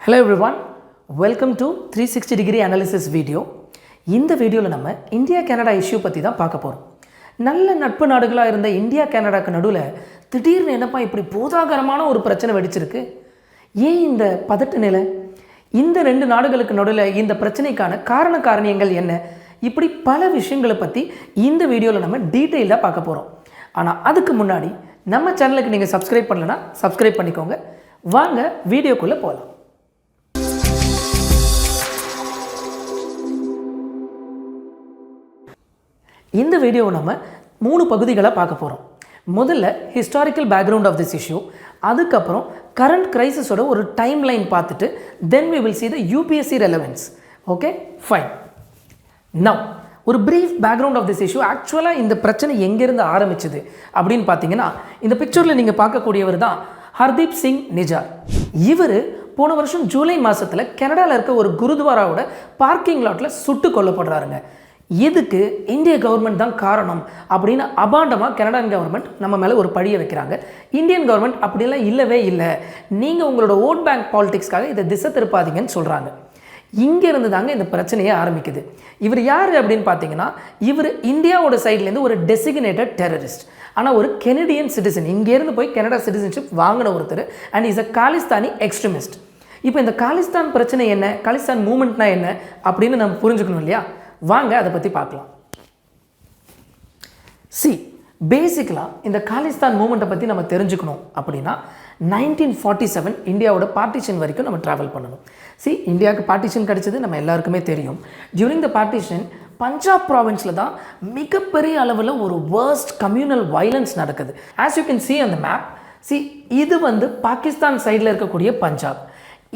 Hello everyone, welcome to 360 degree analysis video. இந்த வீடியோவில் நம்ம இந்தியா கனடா இஷ்யூ பற்றி தான் பார்க்க போகிறோம். நல்ல நட்பு நாடுகளாக இருந்த இந்தியா கனடாக்கு நடுவில் திடீர்னு என்னப்பா இப்படி போதாகரமான ஒரு பிரச்சனை வெடிச்சிருக்கு. ஏன் இந்த பதட்ட நிலை? இந்த ரெண்டு நாடுகளுக்கு நடுவில் இந்த பிரச்சனைக்கான காரணங்கள் என்ன? இப்படி பல விஷயங்களை பற்றி இந்த வீடியோவில் நம்ம டீட்டெயிலாக பார்க்க போகிறோம். ஆனால் அதுக்கு முன்னாடி நம்ம சேனலுக்கு நீங்கள் சப்ஸ்கிரைப் பண்ணலைன்னா சப்ஸ்கிரைப் பண்ணிக்கோங்க. வாங்க வீடியோக்குள்ளே போகலாம். இந்த வீடியோவை நம்ம 3 பகுதிகளாக பார்க்க போகிறோம். முதல்ல historical background of this issue, அதுக்கப்புறம் கரண்ட் கிரைசிஸோட ஒரு டைம் லைன் பார்த்துட்டு then we will see the UPSC Relevance. Okay fine. Now ஒரு brief background of this issue. ஆக்சுவலாக இந்த பிரச்சனை எங்கேருந்து ஆரம்பிச்சது அப்படின்னு பார்த்தீங்கன்னா, இந்த பிக்சரில் நீங்கள் பார்க்கக்கூடியவர் தான் ஹர்தீப் சிங் நிஜார். இவர் போன வருஷம் ஜூலை மாதத்தில் கனடாவில் இருக்க ஒரு குருத்வாராவோட பார்க்கிங் லாட்டில் சுட்டு கொல்லப்படுறாருங்க. இதுக்கு இந்திய கவர்மெண்ட் தான் காரணம் அப்படின்னு அபாண்டமாக கனடான் கவர்மெண்ட் நம்ம மேலே ஒரு பழியை வைக்கிறாங்க. இந்தியன் கவர்மெண்ட் அப்படிலாம் இல்லவே இல்லை, நீங்கள் உங்களோட ஓட் பேங்க் பாலிடிக்ஸ்க்காக இதை திசை திருப்பாதீங்கன்னு சொல்கிறாங்க. இங்கேருந்து தாங்க இந்த பிரச்சனையே ஆரம்பிக்குது. இவர் யார் அப்படின்னு பார்த்தீங்கன்னா, இவர் இந்தியாவோட சைட்லேருந்து ஒரு டெசிக்னேட்டட் டெரரிஸ்ட், ஆனால் ஒரு கெனடியன் சிட்டிசன், இங்கேருந்து போய் கனடா சிட்டிசன்ஷிப் வாங்கின ஒருத்தர், and is a Khalistani extremist. இப்போ இந்த காலிஸ்தான் பிரச்சனை என்ன, காலிஸ்தான் மூமெண்ட்னா என்ன அப்படின்னு நம்ம புரிஞ்சுக்கணும் இல்லையா? வாங்க அதை பற்றி பார்க்கலாம். பேசிக்கலாக இந்த காலிஸ்தான் மூமெண்ட்டை பற்றி நம்ம தெரிஞ்சுக்கணும் அப்படின்னா 1947 இந்தியாவோட பார்ட்டிஷன் வரைக்கும் நம்ம ட்ராவல் பண்ணணும். இந்தியாவுக்கு பார்ட்டிஷன் கிடைச்சது நம்ம எல்லாருக்குமே தெரியும். டியூரிங் த பார்ட்டிஷன் பஞ்சாப் ப்ராவின்ஸில் தான் மிகப்பெரிய அளவில் ஒரு வேர்ஸ்ட் கம்யூனல் வயலன்ஸ் நடக்குது. As you can see on the map, இது வந்து பாகிஸ்தான் சைடில் இருக்கக்கூடிய பஞ்சாப்.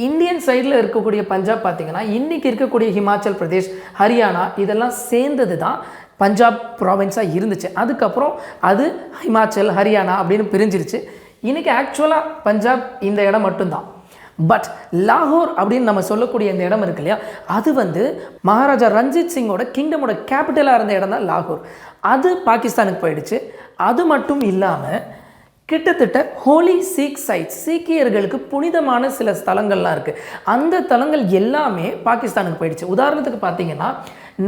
இந்தியன் சைடில் இருக்கக்கூடிய பஞ்சாப் பார்த்திங்கன்னா இன்றைக்கி இருக்கக்கூடிய ஹிமாச்சல் பிரதேஷ், ஹரியானா இதெல்லாம் சேர்ந்தது தான் பஞ்சாப் ப்ராவின்ஸாக இருந்துச்சு. அதுக்கப்புறம் அது ஹிமாச்சல், ஹரியானா அப்படின்னு பிரிஞ்சிருச்சு. இன்றைக்கி ஆக்சுவலாக பஞ்சாப் இந்த இடம் மட்டும்தான். பட் லாகூர் அப்படின்னு நம்ம சொல்லக்கூடிய இந்த இடம் இருக்கு இல்லையா, அது வந்து மகாராஜா ரஞ்சித் சிங்கோட கிங்டமோட கேபிட்டலாக இருந்த இடம் தான் லாகூர். அது பாகிஸ்தானுக்கு போயிடுச்சு. அது மட்டும் இல்லாமல் கிட்டத்தட்ட ஹோலி சீக் சைட்ஸ், சீக்கியர்களுக்கு புனிதமான சில ஸ்தலங்கள்லாம் இருக்குது. அந்த தலங்கள் எல்லாமே பாகிஸ்தானுக்கு போயிடுச்சு. உதாரணத்துக்கு பார்த்தீங்கன்னா,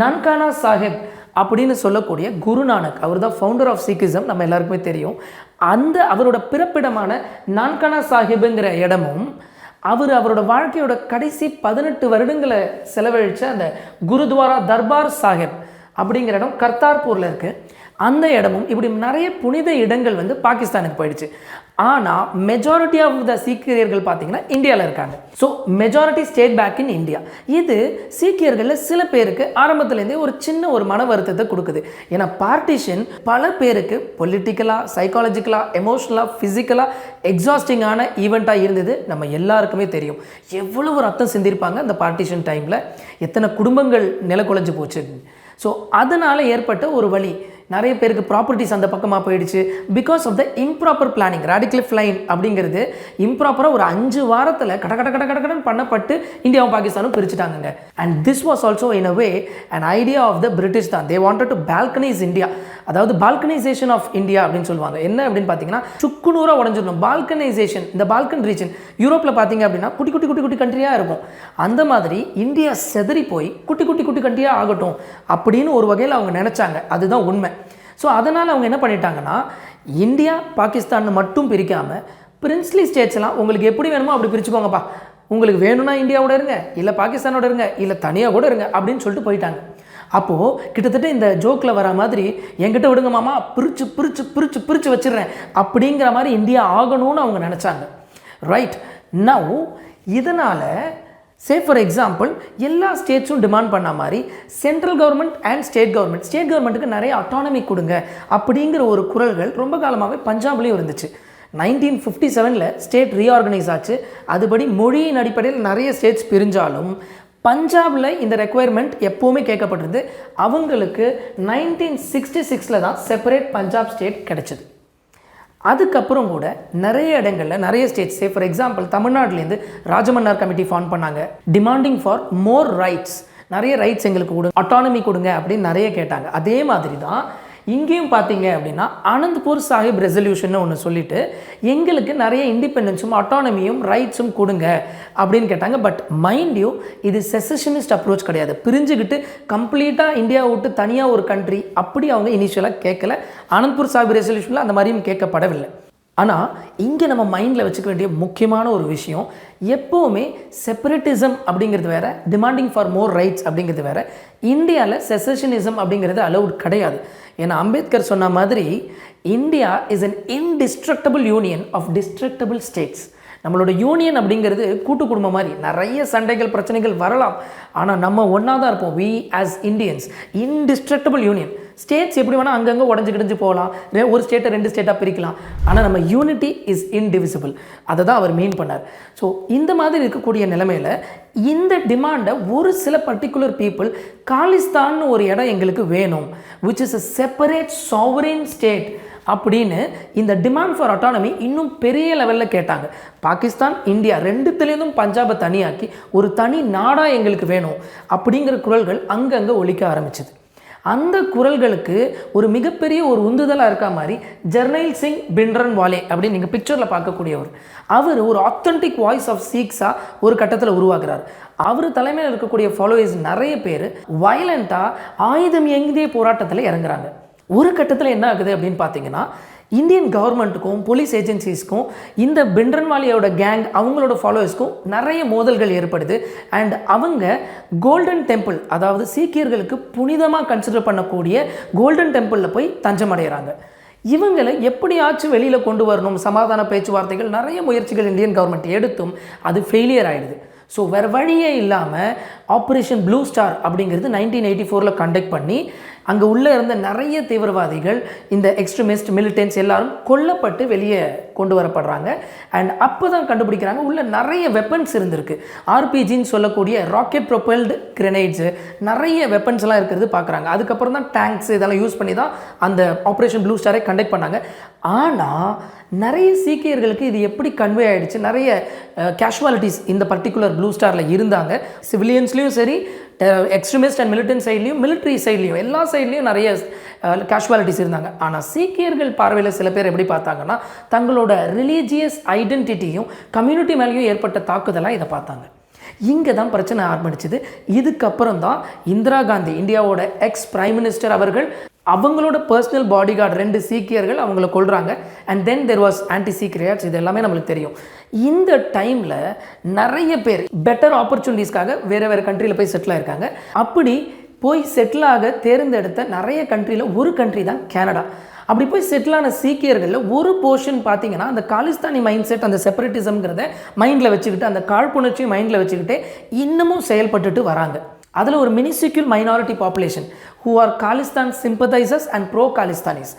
நன்கானா சாஹிப் அப்படின்னு சொல்லக்கூடிய குருநானக், அவர் தான் ஃபவுண்டர் ஆஃப் சீக்கிசம், நம்ம எல்லாருக்குமே தெரியும். அந்த அவரோட பிறப்பிடமான நன்கானா சாஹிப்புங்கிற இடமும், அவரோட வாழ்க்கையோட கடைசி 18 வருடங்களை செலவழித்த அந்த குருத்வாரா தர்பார் சாஹிப் அப்படிங்கிற இடம் கர்த்தார்பூரில் இருக்குது. அந்த இடமும் இப்படி நிறைய புனித இடங்கள் வந்து பாகிஸ்தானுக்கு போயிடுச்சு. ஆனால் மெஜாரிட்டி ஆஃப் த சீக்கியர்கள் பார்த்தீங்கன்னா இந்தியாவில் இருக்காங்க. So majority state back in India. இது சீக்கியர்களில் சில பேருக்கு ஆரம்பத்துலேருந்தே ஒரு சின்ன ஒரு மன வருத்தத்தை கொடுக்குது. ஏன்னா பார்ட்டிஷன் பல பேருக்கு பொலிட்டிக்கலாக, சைக்காலஜிக்கலாக, எமோஷ்னலாக, ஃபிசிக்கலாக எக்ஸாஸ்டிங்கான ஈவெண்ட்டாக இருந்தது. நம்ம எல்லாருக்குமே தெரியும் எவ்வளவு ரத்தம் சிந்திருப்பாங்க அந்த பார்ட்டிஷன் டைமில், எத்தனை குடும்பங்கள் நிலக்குலைஞ்சு போச்சு. ஸோ அதனால் ஏற்பட்ட ஒரு வழி, நிறைய பேருக்கு ப்ராப்பர்ட்டிஸ் அந்த பக்கமாக போயிடுச்சு. Because of the improper planning. Radcliffe line அப்படிங்கிறது இம்ப்ராப்பராக ஒரு 5 வாரத்தில் கடகடன் பண்ணப்பட்டு இந்தியாவும் பாகிஸ்தானும் பிரிச்சுட்டாங்க. And this was also in a way and idea of the British தான். They wanted to balkanize India, அதாவது பால்கனைசேஷன் ஆஃப் இந்தியா அப்படின்னு சொல்லுவாங்க. என்ன அப்படின்னு பார்த்தீங்கன்னா, சுக்குநூறாக உடஞ்சிடணும் பால்கனைசேஷன். இந்த பால்கன் ரீஜன் யூரோப்பில் பார்த்தீங்க அப்படின்னா குட்டி குட்டி குட்டி குட்டி கண்ட்ரியாக இருக்கும். அந்த மாதிரி இந்தியா செதறி போய் குட்டி குட்டி குட்டி கண்ட்ரியாக ஆகட்டும் அப்படின்னு ஒரு வகையில் அவங்க நினச்சாங்க. அதுதான் உண்மை. ஸோ அதனால் அவங்க என்ன பண்ணிட்டாங்கன்னா, இந்தியா பாகிஸ்தான் மட்டும் பிரிக்காமல் பிரின்ஸ்லி ஸ்டேட்ஸ் எல்லாம் உங்களுக்கு எப்படி வேணுமோ அப்படி பிரிச்சுக்கோங்கப்பா, உங்களுக்கு வேணும்னா இந்தியாவோட இருங்க, இல்லை பாகிஸ்தானோட இருங்க, இல்லை தனியாக கூட இருங்க அப்படின்னு சொல்லிட்டு போயிட்டாங்க. அப்போது கிட்டத்தட்ட இந்த ஜோக்கில் வர மாதிரி, என்கிட்ட விடுங்க மாமா, பிரித்து பிரித்து பிரித்து பிரித்து வச்சிடுறேன் அப்படிங்கிற மாதிரி இந்தியா ஆகணும்னு அவங்க நினச்சாங்க. ரைட் நவ் இதனால் ஃபார் எக்ஸாம்பிள் எல்லா ஸ்டேட்ஸும் டிமாண்ட் பண்ண மாதிரி சென்ட்ரல் கவர்மெண்ட் அண்ட் ஸ்டேட் கவர்மெண்ட்டுக்கு நிறைய அட்டானமி கொடுங்க அப்படிங்கிற ஒரு குரல்கள் ரொம்ப காலமாகவே பஞ்சாப்லேயும் இருந்துச்சு. 1957 ஸ்டேட் ரீஆர்கனைஸ் ஆச்சு. அதுபடி மொழியின் அடிப்படையில் நிறைய ஸ்டேட்ஸ் பிரிஞ்சாலும் பஞ்சாபில் இந்த ரெக்குயர்மெண்ட் எப்போவுமே கேட்கப்பட்டிருந்து. அவங்களுக்கு 1966 தான் செப்பரேட் பஞ்சாப் ஸ்டேட் கிடைச்சது. அதுக்கப்புறம் கூட நிறைய இடங்களில் நிறைய ஸ்டேட்ஸ், ஃபார் எக்ஸாம்பிள் தமிழ்நாட்டிலேருந்து ராஜமன்னார் கமிட்டி ஃபார்ம் பண்ணாங்க, டிமாண்டிங் ஃபார் மோர் ரைட்ஸ், நிறைய ரைட்ஸ் எங்களுக்கு கொடுங்க, அட்டானமி கொடுங்க அப்படின்னு நிறைய கேட்டாங்க. அதே மாதிரி தான் இங்கேயும் பார்த்தீங்க அப்படின்னா அனந்த்பூர் சாஹிப் ரெசல்யூஷன் ஒன்று சொல்லிட்டு எங்களுக்கு நிறைய இண்டிபெண்டன்ஸும் அட்டானமியும் ரைட்ஸும் கொடுங்க அப்படின்னு கேட்டாங்க. பட் மைண்ட் யூ, இது செசஷனிஸ்ட் அப்ரோச் கிடையாது. பிரிஞ்சுக்கிட்டு கம்ப்ளீட்டாக இந்தியாவை விட்டு தனியாக ஒரு கண்ட்ரி அப்படி அவங்க இனிஷியலாக கேட்கல. அனந்த்பூர் சாஹிப் ரெசல்யூஷனில் அந்த மாதிரியும் கேட்கப்படவில்லை. ஆனால் இங்கே நம்ம மைண்டில் வச்சுக்க வேண்டிய முக்கியமான ஒரு விஷயம், எப்போவுமே செப்பரேட்டிசம் அப்படிங்கிறது வேறு, டிமாண்டிங் ஃபார் மோர் ரைட்ஸ் அப்படிங்கிறது வேறு. இந்தியாவில் செசஷனிசம் அப்படிங்கிறது அலவுட் கிடையாது. ஏன்னா அம்பேத்கர் சொன்ன மாதிரி India is an indestructible union of destructible states. நம்மளோட யூனியன் அப்படிங்கிறது கூட்டு குடும்பம் மாதிரி. நிறைய சண்டைகள் பிரச்சனைகள் வரலாம், ஆனால் நம்ம ஒன்றா தான் இருப்போம். We as Indians indestructible union. States எப்படி வேணால் அங்கங்கே உடஞ்சி கிடஞ்சி போகலாம், ஒரு ஸ்டேட்டை 2 ஸ்டேட்டாக பிரிக்கலாம், ஆனால் நம்ம யூனிட்டி இஸ் இன்டிவிசிபிள். அதை தான் அவர் மீன் பண்ணார். ஸோ இந்த மாதிரி இருக்கக்கூடிய நிலைமையில் இந்த டிமாண்டை ஒரு சில பர்டிகுலர் பீப்புள், காலிஸ்தான் ஒரு இடம் எங்களுக்கு வேணும், which is a separate sovereign state அப்படின்னு இந்த டிமாண்ட் ஃபார் அட்டானமி இன்னும் பெரிய லெவலில் கேட்டாங்க. பாகிஸ்தான், இந்தியா ரெண்டுத்துலேருந்தும் பஞ்சாபை தனியாக்கி ஒரு தனி நாடாக எங்களுக்கு வேணும் அப்படிங்கிற குரல்கள் அங்கங்கே ஒலிக்க ஆரம்பிச்சது. அந்த குரல்களுக்கு ஒரு மிகப்பெரிய ஒரு உந்துதலாக இருக்க மாதிரி ஜர்னைல் சிங் பின்ரன்வாலே அப்படின்னு நீங்கள் பிக்சரில் பார்க்கக்கூடியவர், அவர் ஒரு ஆத்தென்டிக் வாய்ஸ் ஆஃப் சீக்ஸாக ஒரு கட்டத்தில் உருவாக்குறார். அவர் தலைமையில் இருக்கக்கூடிய ஃபாலோவர்ஸ் நிறைய பேர் வயலண்ட்டாக ஆயுதம் ஏந்திய போராட்டத்தில் இறங்குறாங்க. ஒரு கட்டத்தில் என்ன ஆகுது அப்படின்னு பார்த்தீங்கன்னா, இந்தியன் கவர்மெண்ட்டுக்கும் போலீஸ் ஏஜென்சிஸ்க்கும் இந்த பின்ரன்வாலியோட கேங் அவங்களோட ஃபாலோவர்ஸ்க்கும் நிறைய மோதல்கள் ஏற்படுது. அண்ட் அவங்க கோல்டன் டெம்பிள், அதாவது சீக்கியர்களுக்கு புனிதமாக கன்சிடர் பண்ணக்கூடிய கோல்டன் டெம்பிளில் போய் தஞ்சம் அடைகிறாங்க. இவங்களை எப்படியாச்சும் வெளியில் கொண்டு வரணும், சமாதான பேச்சுவார்த்தைகள் நிறைய முயற்சிகள் இந்தியன் கவர்மெண்ட் எடுத்தும் அது ஃபெயிலியர் ஆகிடுது. ஸோ வேறு வழியே இல்லாமல் ஆப்ரேஷன் ப்ளூ ஸ்டார் அப்படிங்கிறது 1984 கண்டக்ட் பண்ணி அங்கே உள்ளே இருந்த நிறைய தீவிரவாதிகள், இந்த எக்ஸ்ட்ரீமிஸ்ட், மிலிட்டன்ஸ் எல்லாரும் கொல்லப்பட்டு வெளியே கொண்டு வரப்படுறாங்க. அண்ட் அப்போ தான் கண்டுபிடிக்கிறாங்க உள்ள நிறைய வெப்பன்ஸ் இருந்திருக்கு. ஆர்பிஜின்னு சொல்லக்கூடிய ராக்கெட் ப்ரொபெல்டு கிரெனேட்ஸு, நிறைய வெப்பன்ஸ்லாம் இருக்கிறது பார்க்குறாங்க. அதுக்கப்புறம் தான் டேங்க்ஸ் இதெல்லாம் யூஸ் பண்ணி தான் அந்த ஆப்ரேஷன் ப்ளூ ஸ்டாரை கண்டக்ட் பண்ணாங்க. ஆனால் நிறைய சீக்கியர்களுக்கு இது எப்படி கன்வே ஆகிடுச்சு, நிறைய கேஷுவாலிட்டிஸ் இந்த பர்டிகுலர் ப்ளூ ஸ்டாரில் இருந்தாங்க. சிவிலியன்ஸ்லேயும் சரி, எக்ஸ்ட்ரீமிஸ்ட் அண்ட் மிலிட்டன்ட் சைட்லேயும், மிலிட்ரி சைட்லேயும், எல்லா சைட்லேயும் நிறைய கேஷுவாலிட்டிஸ் இருந்தாங்க. ஆனால் சீக்கியர்கள் பார்வையில் சில பேர் எப்படி பார்த்தாங்கன்னா, தங்களோட ரிலீஜியஸ் ஐடென்டிட்டியும் கம்யூனிட்டி மேலேயும் ஏற்பட்ட தாக்குதலாக இதை பார்த்தாங்க. இங்கே தான் பிரச்சனை ஆரம்பிச்சிது. இதுக்கப்புறம் தான் இந்திரா காந்தி, இந்தியாவோட எக்ஸ் பிரைம் மினிஸ்டர், அவர்கள் அவங்களோட பர்சனல் பாடி கார்டு 2 சீக்கியர்கள் அவங்கள கொள்கிறாங்க. And then there was anti Sikh riots. இது எல்லாமே நம்மளுக்கு தெரியும். இந்த டைமில் நிறைய பேர் பெட்டர் ஆப்பர்ச்சுனிட்டிஸ்க்காக வேறு கண்ட்ரியில் போய் செட்டில் ஆயிருக்காங்க. அப்படி போய் செட்டில் ஆக தேர்ந்தெடுத்த நிறைய கண்ட்ரியில் ஒரு கண்ட்ரி தான் கனடா. அப்படி போய் செட்டிலான சீக்கியர்களில் ஒரு போர்ஷன் பார்த்தீங்கன்னா அந்த காலிஸ்தானி மைண்ட் செட், அந்த செப்பரேட்டிசம்ங்கிறத மைண்டில் வச்சுக்கிட்டு, அந்த காழ்ப்புணர்ச்சியை மைண்டில் வச்சுக்கிட்டே இன்னமும் செயல்பட்டுட்டு வராங்க. அதில் ஒரு minuscule minority population who are Khalistan sympathizers and pro Khalistanis,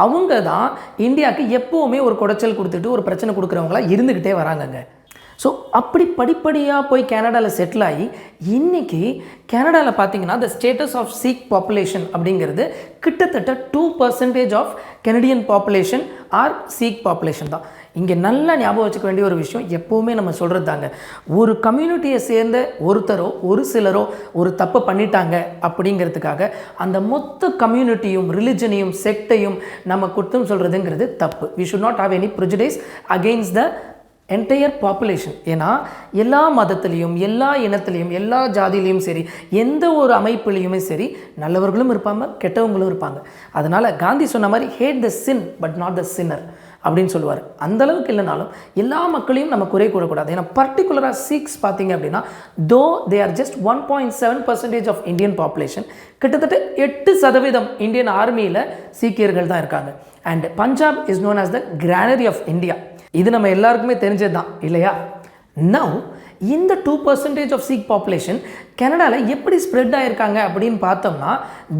அவங்க தான் இந்தியாவுக்கு எப்போவுமே ஒரு குடைச்சல் கொடுத்துட்டு ஒரு பிரச்சனை கொடுக்குறவங்களா இருந்துக்கிட்டே வராங்கங்க. ஸோ அப்படி படிப்படியாக போய் கனடாவில் செட்டில் ஆகி இன்றைக்கி கனடாவில் பார்த்தீங்கன்னா the status of Sikh population அப்படிங்கிறது கிட்டத்தட்ட 2% of Canadian population are Sikh population தான். இங்கே நல்லா ஞாபகம் வச்சுக்க வேண்டிய ஒரு விஷயம் எப்போவுமே நம்ம சொல்கிறது தாங்க, ஒரு கம்யூனிட்டியை சேர்ந்த ஒருத்தரோ ஒரு சிலரோ ஒரு தப்பு பண்ணிட்டாங்க அப்படிங்கிறதுக்காக அந்த மொத்த கம்யூனிட்டியும் ரிலிஜனையும் செக்டையும் நம்ம குற்றம் சொல்கிறதுங்கிறது தப்பு. We should not have any prejudice against the entire population. ஏன்னா எல்லா மதத்துலேயும், எல்லா இனத்துலேயும், எல்லா ஜாதியிலையும் சரி, எந்த ஒரு அமைப்புலேயுமே சரி, நல்லவர்களும் இருப்பாங்க, கெட்டவங்களும் இருப்பாங்க. அதனால் காந்தி சொன்ன மாதிரி hate the sin but not the sinner அப்படின்னு சொல்லுவார். அந்தளவுக்கு இல்லைனாலும் எல்லா மக்களையும் நம்ம குறை கூறக்கூடாது. ஏன்னா பர்டிகுலராக சீக்ஸ் பார்த்தீங்க அப்படின்னா, though they are just 1.7% of Indian population, கிட்டத்தட்ட 8% இந்தியன் ஆர்மியில் சீக்கியர்கள் தான் இருக்காங்க. And Punjab is known as the granary of India. இது நம்ம எல்லாருக்குமே தெரிஞ்சது தான் இல்லையா? நவ் இந்த 2% ஆஃப் சீக் பாப்புலேஷன் கனடாவில் எப்படி ஸ்ப்ரெட் ஆகிருக்காங்க அப்படின்னு பார்த்தோம்னா,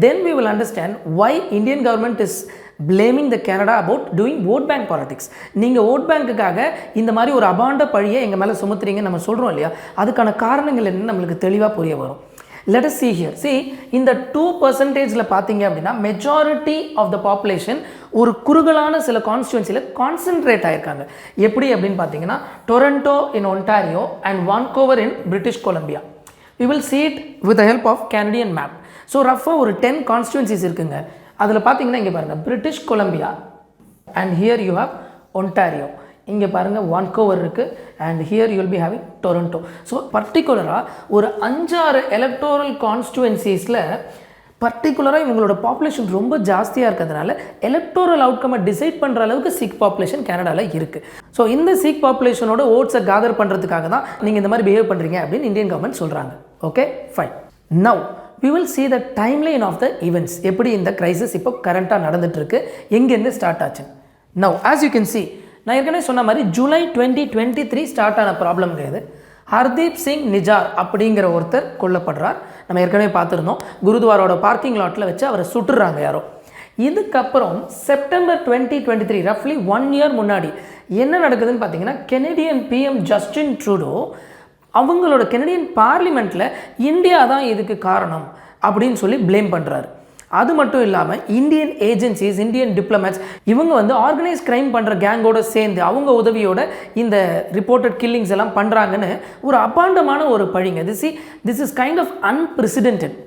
then we will understand why Indian government is blaming the Canada about doing vote bank politics. நீங்கள் ஓட் பேங்க்குக்காக இந்த மாதிரி ஒரு அபாண்ட பழியை எங்கள் மேலே சுமத்துறீங்க நம்ம சொல்கிறோம் இல்லையா? அதுக்கான காரணங்கள் என்னன்னு நம்மளுக்கு தெளிவாக புரிய வரும். Let us see here. See, இந்த 2%ல பார்த்தீங்க அப்படின்னா மெஜாரிட்டி ஆஃப் த பாப்புலேஷன் ஒரு குறுகலான சில கான்ஸ்டியூன்சியில் கான்சென்ட்ரேட் ஆகிருக்காங்க. எப்படி அப்படின்னு பார்த்தீங்கன்னா, Toronto in Ontario and Vancouver in British Columbia. We will see it with the help of Canadian map. So ரஃபாக ஒரு 10 கான்ஸ்டியூன்சிஸ் இருக்குங்க. அதில் பார்த்தீங்கன்னா இங்கே பாருங்கள் British Columbia and here you have Ontario. இங்கே பாருங்கள் வான்கோவர் இருக்குது and here you will be having Toronto. So பர்டிகுலராக ஒரு 5-6 எலக்டோரல் கான்ஸ்டுவன்சிஸில் பர்டிகுலராக இவங்களோட பாப்புலேஷன் ரொம்ப ஜாஸ்தியாக இருக்கிறதுனால எலக்டோரல் அவுட்கமை டிசைட் பண்ணுற அளவுக்கு சிக் பாப்புலேஷன் கனடாவில் இருக்குது. ஸோ இந்த சிக் பாப்புலேஷனோட ஓட்ஸை கேதர் பண்ணுறதுக்காக தான் நீங்கள் இந்த மாதிரி பிஹேவ் பண்ணுறீங்க அப்படின்னு இந்தியன் கவர்மெண்ட் சொல்கிறாங்க. Okay fine. Now we will see the timeline of the events. எப்படி இந்த கிரைசிஸ் இப்போ கரண்ட்டாக நடந்துகிட்ருக்கு, எங்கேருந்து ஸ்டார்ட் ஆச்சு. Now as you can see, நான் ஏற்கனவே சொன்ன மாதிரி ஜூலை 2023 ஸ்டார்ட் ஆன ப்ராப்ளம் கிடையாது. ஹர்தீப் சிங் நிஜார் அப்படிங்கிற ஒருத்தர் கொல்லப்படுறார். நம்ம ஏற்கனவே பார்த்துருந்தோம், குருத்வாரோட பார்க்கிங் லாட்டில் வச்சு அவரை சுட்டுறாங்க யாரோ. இதுக்கப்புறம் செப்டம்பர் 2023 ரஃப்லி 1 இயர் முன்னாடி என்ன நடக்குதுன்னு பார்த்தீங்கன்னா, கெனடியன் பிஎம் ஜஸ்டின் ட்ரூடோ அவங்களோட கெனடியன் பார்லிமெண்ட்டில் இந்தியா தான் இதுக்கு காரணம் அப்படின்னு சொல்லி ப்ளேம் பண்ணுறாரு. அது மட்டும் இல்லாமல் இந்தியன் ஏஜென்சிஸ், இந்தியன் டிப்ளமேட்ஸ் இவங்க வந்து ஆர்கனைஸ் கிரைம் பண்ணுற கேங்கோட சேர்ந்து அவங்க உதவியோட இந்த ரிப்போர்ட்டட் கில்லிங்ஸ் எல்லாம் பண்ணுறாங்கன்னு ஒரு அபாண்டமான ஒரு பழிங்க. This is kind of unprecedented.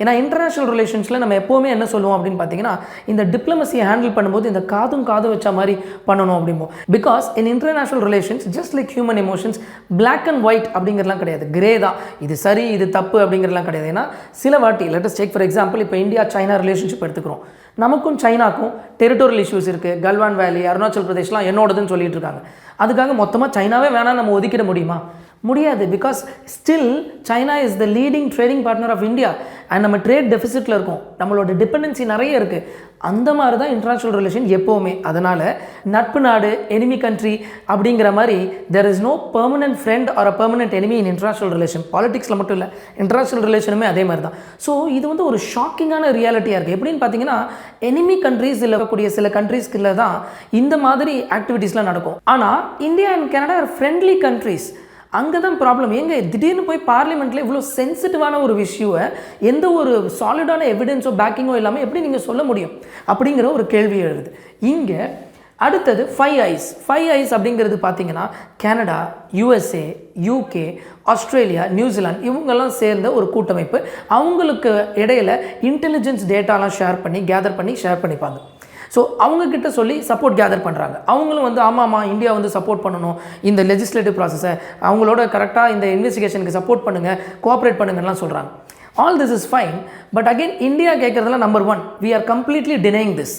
ஏன்னா இன்டர்நேஷ்னல் ரிலேஷன்ஸில் நம்ம எப்போவுமே என்ன சொல்லுவோம் அப்படின்னு பார்த்தீங்கன்னா, இந்த டிப்ளமசியை ஹேண்டில் பண்ணும்போது இந்த காதும் வச்ச மாதிரி பண்ணணும் அப்படிம்போம். Because in international relations just like human emotions black and white அப்படிங்கிறதுலாம் கிடையாது, கிரே தான், இது சரி இது தப்பு அப்படிங்கிறதுலாம் கிடையாது. ஏன்னா சில வாட்டி லெட்டஸ் டேக் ஃபார் எக்ஸாம்பிள், இப்போ இந்தியா சைனா ரிலேஷன்ஷிப் எடுத்துக்கிறோம். நமக்கும் சைனாக்கும் டெரிட்டோரியல் இஷ்யூஸ் இருக்குது. கல்வான் வேலி, அருணாச்சல் பிரதேஷ்லாம் என்னோடதுன்னு சொல்லிட்டு இருக்காங்க. அதுக்காக மொத்தமாக சைனாவே வேணாம் நம்ம ஒதுக்கிட முடியுமா? முடியாது. Because still China is the leading trading partner of India and நம்ம ட்ரேட் டெஃபிசிட்டில் இருக்கோம், நம்மளோட டிபெண்டன்சி நிறைய இருக்குது. அந்த மாதிரி தான் இன்டர்நேஷ்னல் ரிலேஷன் எப்போவுமே. அதனால் நட்பு நாடு, எனிமி கண்ட்ரி அப்படிங்கிற மாதிரி there is no permanent friend or a permanent enemy in international relation. பாலிடிக்ஸில் மட்டும் இல்லை, இன்டர்நேஷ்னல் ரிலேஷனுமே அதே மாதிரி தான். ஸோ இது வந்து ஒரு ஷாக்கிங்கான ரியாலிட்டியாக இருக்குது. எப்படின்னு பார்த்தீங்கன்னா, எனிமி கண்ட்ரீஸ் இருக்கக்கூடிய சில கண்ட்ரீஸ்க்குள்ள தான் இந்த மாதிரி ஆக்டிவிட்டீஸ்லாம் நடக்கும். ஆனால் India and Canada are friendly countries. அங்கே தான் ப்ராப்ளம். எங்கே திடீர்னு போய் பார்லிமெண்ட்டில் இவ்வளோ சென்சிட்டிவான ஒரு விஷயவை எந்த ஒரு சாலிடான எவிடன்ஸோ பேக்கிங்கோ இல்லாமல் எப்படி நீங்கள் சொல்ல முடியும் அப்படிங்கிற ஒரு கேள்வி எழுது. இங்கே அடுத்தது 5 ஐஸ் அப்படிங்கிறது பார்த்தீங்கன்னா, Canada, USA, UK, Australia, New Zealand இவங்கெல்லாம் சேர்ந்த ஒரு கூட்டமைப்பு. அவங்களுக்கு இடையில இன்டெலிஜென்ஸ் டேட்டாலாம் கேதர் பண்ணி ஷேர் பண்ணிப்பாங்க. ஸோ அவங்கக்கிட்ட சொல்லி சப்போர்ட் கேதர் பண்ணுறாங்க. அவங்களும் வந்து ஆமாம்மா இந்தியா வந்து சப்போர்ட் பண்ணணும் இந்த லெஜிஸ்லேட்டிவ் ப்ராசஸை, அவங்களோட கரெக்டாக இந்த இன்வெஸ்டிகேஷனுக்கு சப்போர்ட் பண்ணுங்கள், கோஆப்ரேட் பண்ணுங்கலாம் சொல்கிறாங்க. All this is fine. But again India கேட்குறதுல number 1, we are completely denying this.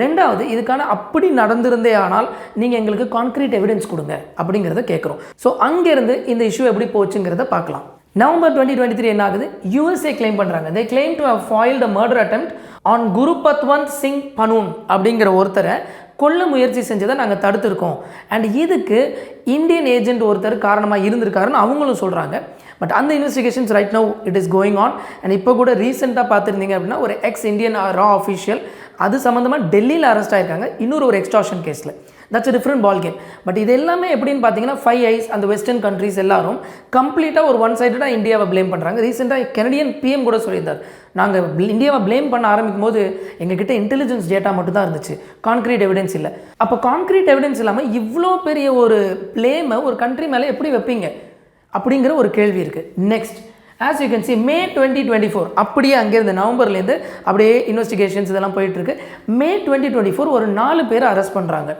ரெண்டாவது, இதுக்கான அப்படி நடந்திருந்தே ஆனால் நீங்கள் எங்களுக்கு கான்க்ரீட் எவிடன்ஸ் கொடுங்க அப்படிங்கிறத கேட்குறோம். ஸோ அங்கேருந்து இந்த இஷ்யூ எப்படி போச்சுங்கிறத பார்க்கலாம். நவம்பர் 2023 என்ன ஆகுது, USA கிளைம் பண்ணுறாங்க. They claim to have foiled a murder attempt on Gurpatwant Singh Pannun அப்படிங்கிற ஒருத்தரை கொல்ல முயற்சி செஞ்சதை நாங்கள் தடுத்துருக்கோம். அண்ட் இதுக்கு இந்தியன் ஏஜென்ட் ஒருத்தர் காரணமாக இருந்திருக்காருன்னு அவங்களும் சொல்கிறாங்க. பட் அந்த investigations right now it is going on. And இப்போ கூட ரீசெண்டாக பார்த்துருந்தீங்க அப்படின்னா ஒரு எக்ஸ் இந்தியன் ரா ஆஃபீஷியல் அது சம்மந்தமாக டெல்லியில் அரெஸ்ட் ஆகிருக்காங்க இன்னொரு ஒரு எக்ஸ்டார்ஷன் கேஸில். That's a different ball game. But இது எல்லாமே எப்படின்னு பார்த்தீங்கன்னா, 5 ஐஸ் அந்த வெஸ்டர்ன் கண்ட்ரீஸ் எல்லாரும் கம்ப்ளீட்டாக ஒரு ஒன் சைடடாக இந்தியாவை ப்ளேம் பண்ணுறாங்க. ரீசெண்டாக கெனடியன் பிஎம் கூட சொல்லியிருந்தார், நாங்கள் இந்தியாவை ப்ளேம் பண்ண ஆரம்பிக்கும் போது எங்ககிட்ட இன்டெலிஜென்ஸ் டேட்டா மட்டும் தான் இருந்துச்சு, கான்க்ரீட் எவிடன்ஸ் இல்லை. அப்போ கான்க்ரீட் எவிடன்ஸ் இல்லாமல் இவ்வளோ பெரிய ஒரு ப்ளேமை ஒரு கண்ட்ரி மேலே எப்படி வைப்பீங்க அப்படிங்கிற ஒரு கேள்வி இருக்குது. Next, as you can see, May 2024 அப்படியே அங்கேருந்து நவம்பர்லேருந்து அப்படியே இன்வெஸ்டிகேஷன்ஸ் இதெல்லாம் போயிட்டுருக்கு. May 2024 ஒரு 4 பேரை அரெஸ்ட் பண்ணுறாங்க.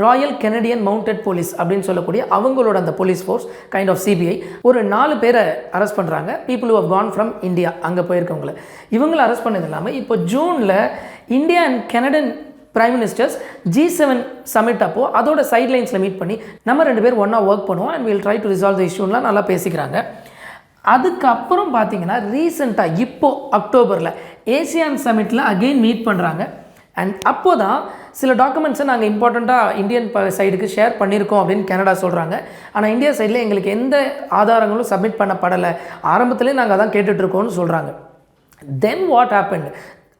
ராயல் கெனடியன் மவுண்டட் போலீஸ் அப்படின்னு சொல்லக்கூடிய அவங்களோட அந்த police force kind of CBI ஒரு 4 பேரை அரெஸ்ட் பண்ணுறாங்க. People who have gone from India, அங்கே போயிருக்கவங்கள இவங்களை அரெஸ்ட் பண்ணது இல்லாமல் இப்போ ஜூனில் India and Canadian prime ministers G7 summit அப்போது அதோட சைட்லைன்ஸில் மீட் பண்ணி நம்ம 2 பேர் ஒன்றா ஒர்க் பண்ணுவோம் and will try to resolve the இஷ்யூலாம் நல்லா பேசிக்கிறாங்க. அதுக்கப்புறம் பார்த்தீங்கன்னா ரீசெண்டாக இப்போது அக்டோபரில் ஏசியான் சமிட்டில் அகெயின் மீட் பண்ணுறாங்க. அண்ட் அப்போ தான் சில டாக்குமெண்ட்ஸை நாங்கள் இம்பார்ட்டண்ட்டாக இந்தியன் சைடுக்கு ஷேர் பண்ணியிருக்கோம் அப்படின்னு கனடா சொல்கிறாங்க. ஆனால் இந்தியா சைடில் எங்களுக்கு எந்த ஆதாரங்களும் சப்மிட் பண்ணப்படலை, ஆரம்பத்துலேயே நாங்கள் அதான் கேட்டுட்ருக்கோம்னு சொல்கிறாங்க. தென் வாட் ஹேப்பன்ட்,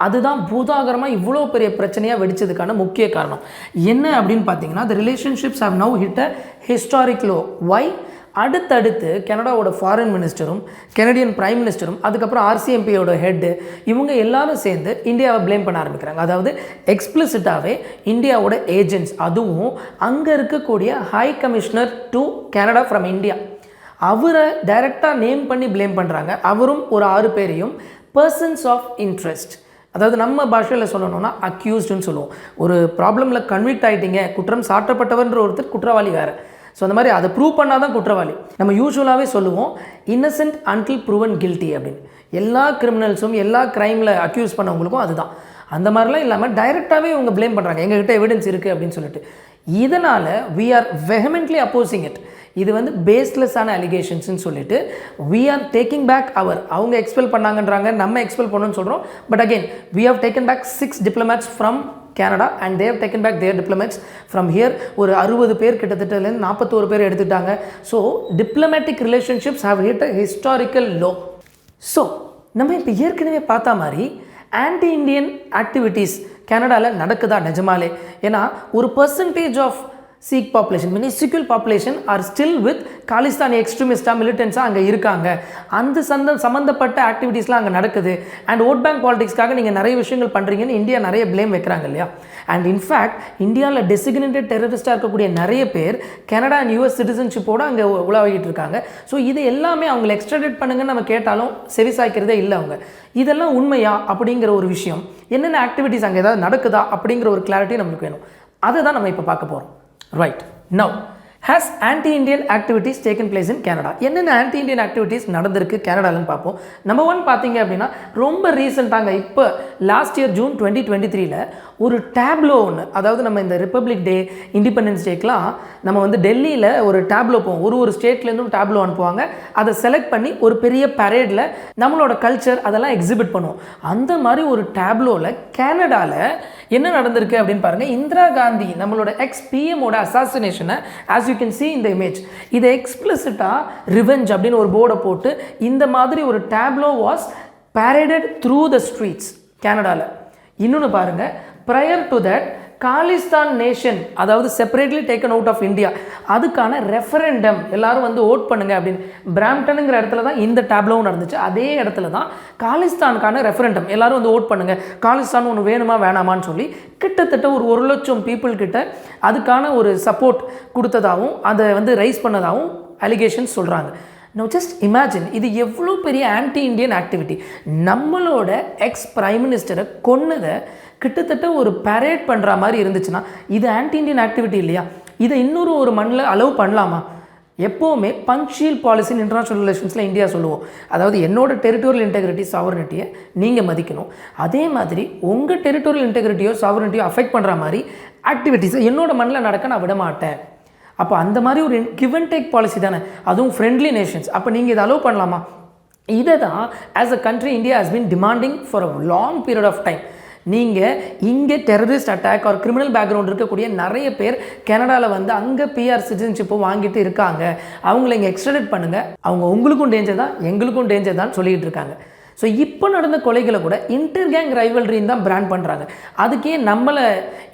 அதுதான் பூதாகரமாக இவ்வளோ பெரிய பிரச்சனையாக வெடிச்சதுக்கான முக்கிய காரணம் என்ன அப்படின்னு பார்த்தீங்கன்னா, the relationships have now hit a historic low. Why? அடுத்தடுத்து கனடாவோட ஃபாரின் மினிஸ்டரும் கெனடியன் பிரைம் மினிஸ்டரும் அதுக்கப்புறம் RCMPயோட ஹெட்டு இவங்க எல்லாரும் சேர்ந்து இந்தியாவை ப்ளேம் பண்ண ஆரம்பிக்கிறாங்க. அதாவது எக்ஸ்பிளிசிட்டாகவே இந்தியாவோட ஏஜென்ட்ஸ், அதுவும் அங்கே இருக்கக்கூடிய high commissioner to Canada from India, அவரை டைரெக்டாக நேம் பண்ணி ப்ளேம் பண்ணுறாங்க. அவரும் ஒரு 6 பேரையும் பர்சன்ஸ் ஆஃப் இன்ட்ரெஸ்ட், அதாவது நம்ம பாஷையில் சொல்லணும்னா அக்யூஸ்டுன்னு சொல்லுவோம். ஒரு ப்ராப்ளமில் கன்விக்ட் ஆகிட்டீங்க, குற்றம் சாட்டப்பட்டவன்ற ஒருத்தர் குற்றவாளி வேறு. ஸோ அந்த மாதிரி அதை ப்ரூவ் பண்ணால் தான் குற்றவாளி. நம்ம யூஸ்வலாகவே சொல்லுவோம் இன்னசென்ட் அன்டில் ப்ரூவன் கில்ட்டி அப்படின்னு. எல்லா கிரிமினல்ஸும் எல்லா க்ரைமில் அக்யூஸ் பண்ணவங்களுக்கும் அதுதான். அந்த மாதிரிலாம் இல்லாமல் டைரெக்டாகவே இவங்க ப்ளேம் பண்ணுறாங்க, எங்ககிட்ட எவிடன்ஸ் இருக்குது அப்படின்னு சொல்லிட்டு. இதனால் we are vehemently opposing it. இது வந்து பேஸ்லெஸ்ஸான அலிகேஷன்ஸ்னு சொல்லிட்டு we are taking back அவங்க எக்ஸ்பெல் பண்ணாங்கன்றாங்க, நம்ம எக்ஸ்பெல் பண்ணணும்னு சொல்கிறோம். But again we have taken back 6 diplomats from Canada and they have taken back their diplomats from here. ஒரு 60 பேர் கிட்டத்தட்ட 41 பேர் எடுத்துட்டாங்க. So diplomatic relationships have hit a historical low. So நம்ம இப்போ ஏற்கனவே பார்த்தா மாதிரி ஆன்டி இண்டியன் ஆக்டிவிட்டீஸ் கனடாவில் நடக்குதா நிஜமாலே? ஏன்னா ஒரு percentage of Sikh population, minuscule population are still with Khalistani extremists, militants அங்கே இருக்காங்க. அந்த சம்மந்தப்பட்ட ஆக்டிவிட்டீஸ்லாம் அங்கே நடக்குது. அண்ட் ஓட் பேங்க் பாலிடிக்ஸ்க்காக நீங்கள் நிறைய விஷயங்கள் பண்ணுறீங்கன்னு இந்தியா நிறைய ப்ளேம் வைக்கிறாங்க இல்லையா? அண்ட் இன்ஃபேக்ட் இந்தியாவில் டெசிக்னேட்டட் டெரரிஸ்டாக இருக்கக்கூடிய நிறைய பேர் கனடா அண்ட் யூஎஸ் சிட்டிசன்ஷிப்போடு அங்கே உலாவிக்கிட்டு இருக்காங்க. ஸோ இது எல்லாமே அவங்களை எக்ஸ்ட்ராடேட் பண்ணுங்கன்னு நம்ம கேட்டாலும் செவிசாய்க்கிறதே இல்லை அவங்க. இதெல்லாம் உண்மையா அப்படிங்கிற ஒரு விஷயம், என்னென்ன ஆக்டிவிட்டீஸ் அங்கே ஏதாவது நடக்குதா அப்படிங்கிற ஒரு கிளாரிட்டி நம்மளுக்கு வேணும். அதை தான் நம்ம இப்போ பார்க்க போகிறோம். Right. Now, has anti-Indian activities taken place in Canada? என்னென்ன anti-Indian activities நடந்திருக்கு கனடாலன்னு பார்ப்போம். நம்பர் 1 பார்த்தீங்க அப்படின்னா ரொம்ப ரீசெண்டாங்க இப்போ லாஸ்ட் இயர் ஜூன் 2023 ஒரு டேப்லோ ஒன்று, அதாவது நம்ம இந்த ரிப்பப்ளிக் டே இண்டிபெண்டன்ஸ் டேக்கெலாம் நம்ம வந்து டெல்லியில் ஒரு டேப்லோ போவோம். ஒரு ஸ்டேட்லேருந்தும் டேப்லோ அனுப்புவாங்க. அதை செலக்ட் பண்ணி ஒரு பெரிய பரேடில் நம்மளோட கல்ச்சர் அதெல்லாம் எக்ஸிபிட் பண்ணுவோம். அந்த மாதிரி ஒரு டேப்லோவில் கனடாவில் என்ன நடந்திருக்கு அப்படின்னு பாருங்கள். இந்திரா காந்தி நம்மளோட எக்ஸ்-பிஎம்மோட அசாசினேஷனை as you can see in the image, இதை எக்ஸ்பிளிசிட்டாக ரிவெஞ்ச் அப்படின்னு ஒரு போர்டை போட்டு இந்த மாதிரி ஒரு டேப்லோ was paraded through the streets கனடாவில். இன்னொன்று பாருங்கள், prior to that Khalistan nation, அதாவது separately taken out of India, அதுக்கான ரெஃபரண்டம் எல்லாரும் வந்து ஓட் பண்ணுங்க அப்படின்னு பிராம்டனுங்கிற இடத்துல தான் இந்த டேப்லோவும் நடந்துச்சு. அதே இடத்துல தான் காலிஸ்தானுக்கான ரெஃபரண்டம் எல்லாரும் வந்து ஓட் பண்ணுங்க, காலிஸ்தான் ஒன்று வேணுமா வேணாமான்னு சொல்லி கிட்டத்தட்ட ஒரு 1 லட்சம் பீப்புள் கிட்ட அதுக்கான ஒரு சப்போர்ட் கொடுத்ததாகவும் அதை வந்து ரைஸ் பண்ணதாகவும் அலிகேஷன்ஸ் சொல்கிறாங்க. நோ ஜஸ்ட் இமேஜின், இது எவ்வளோ பெரிய ஆன்டி இண்டியன் ஆக்டிவிட்டி. நம்மளோட எக்ஸ் பிரைம் மினிஸ்டரை கொன்னதை கிட்டத்தட்ட ஒரு பரேட் பண்ணுற மாதிரி இருந்துச்சுன்னா இது ஆன்டி இண்டியன் ஆக்டிவிட்டி இல்லையா? இதை இன்னொரு மண்ணில் அலோவ் பண்ணலாமா? எப்போவுமே பங்க்சுவல் பாலிசின்னு இன்டர்நேஷ்னல் ரிலேஷன்ஸில் இந்தியா சொல்லுவோம். அதாவது என்னோட டெரிட்டோரியல் இன்டெகிரிட்டி சாவரனிட்டியை நீங்கள் மதிக்கணும், அதே மாதிரி உங்கள் டெரிட்டோரியல் இன்டெகிரிட்டியோ சாவரனிட்டியோ அஃபெக்ட் பண்ணுற மாதிரி ஆக்டிவிட்டீஸை என்னோட மண்ணில் நடக்க நான் விட மாட்டேன். அப்போ அந்த மாதிரி ஒரு கிவ் அண்ட் டேக் பாலிசி தானே, அதுவும் ஃப்ரெண்ட்லி நேஷன்ஸ். அப்போ நீங்கள் இதை அலோவ் பண்ணலாமா? இதை தான் as a country India has been demanding for a long period of time. நீங்கள் இங்கே டெரரிஸ்ட் அட்டாக் ஒரு கிரிமினல் பேக்ரவுண்ட் இருக்கக்கூடிய நிறைய பேர் கனடாவில் வந்து அங்கே பிஆர் சிட்டிசன்ஷிப்பை வாங்கிட்டு இருக்காங்க, அவங்கள இங்கே எக்ஸ்ட்ராடேட் பண்ணுங்கள், அவங்க உங்களுக்கும் டேஞ்சர் தான் எங்களுக்கும் டேஞ்சர் தான் சொல்லிகிட்டு இருக்காங்க. ஸோ இப்போ நடந்த கொலைகளை கூட இன்டர் கேங் ரைவல்ரின்னு தான் பிராண்ட் பண்ணுறாங்க. அதுக்கே நம்மளை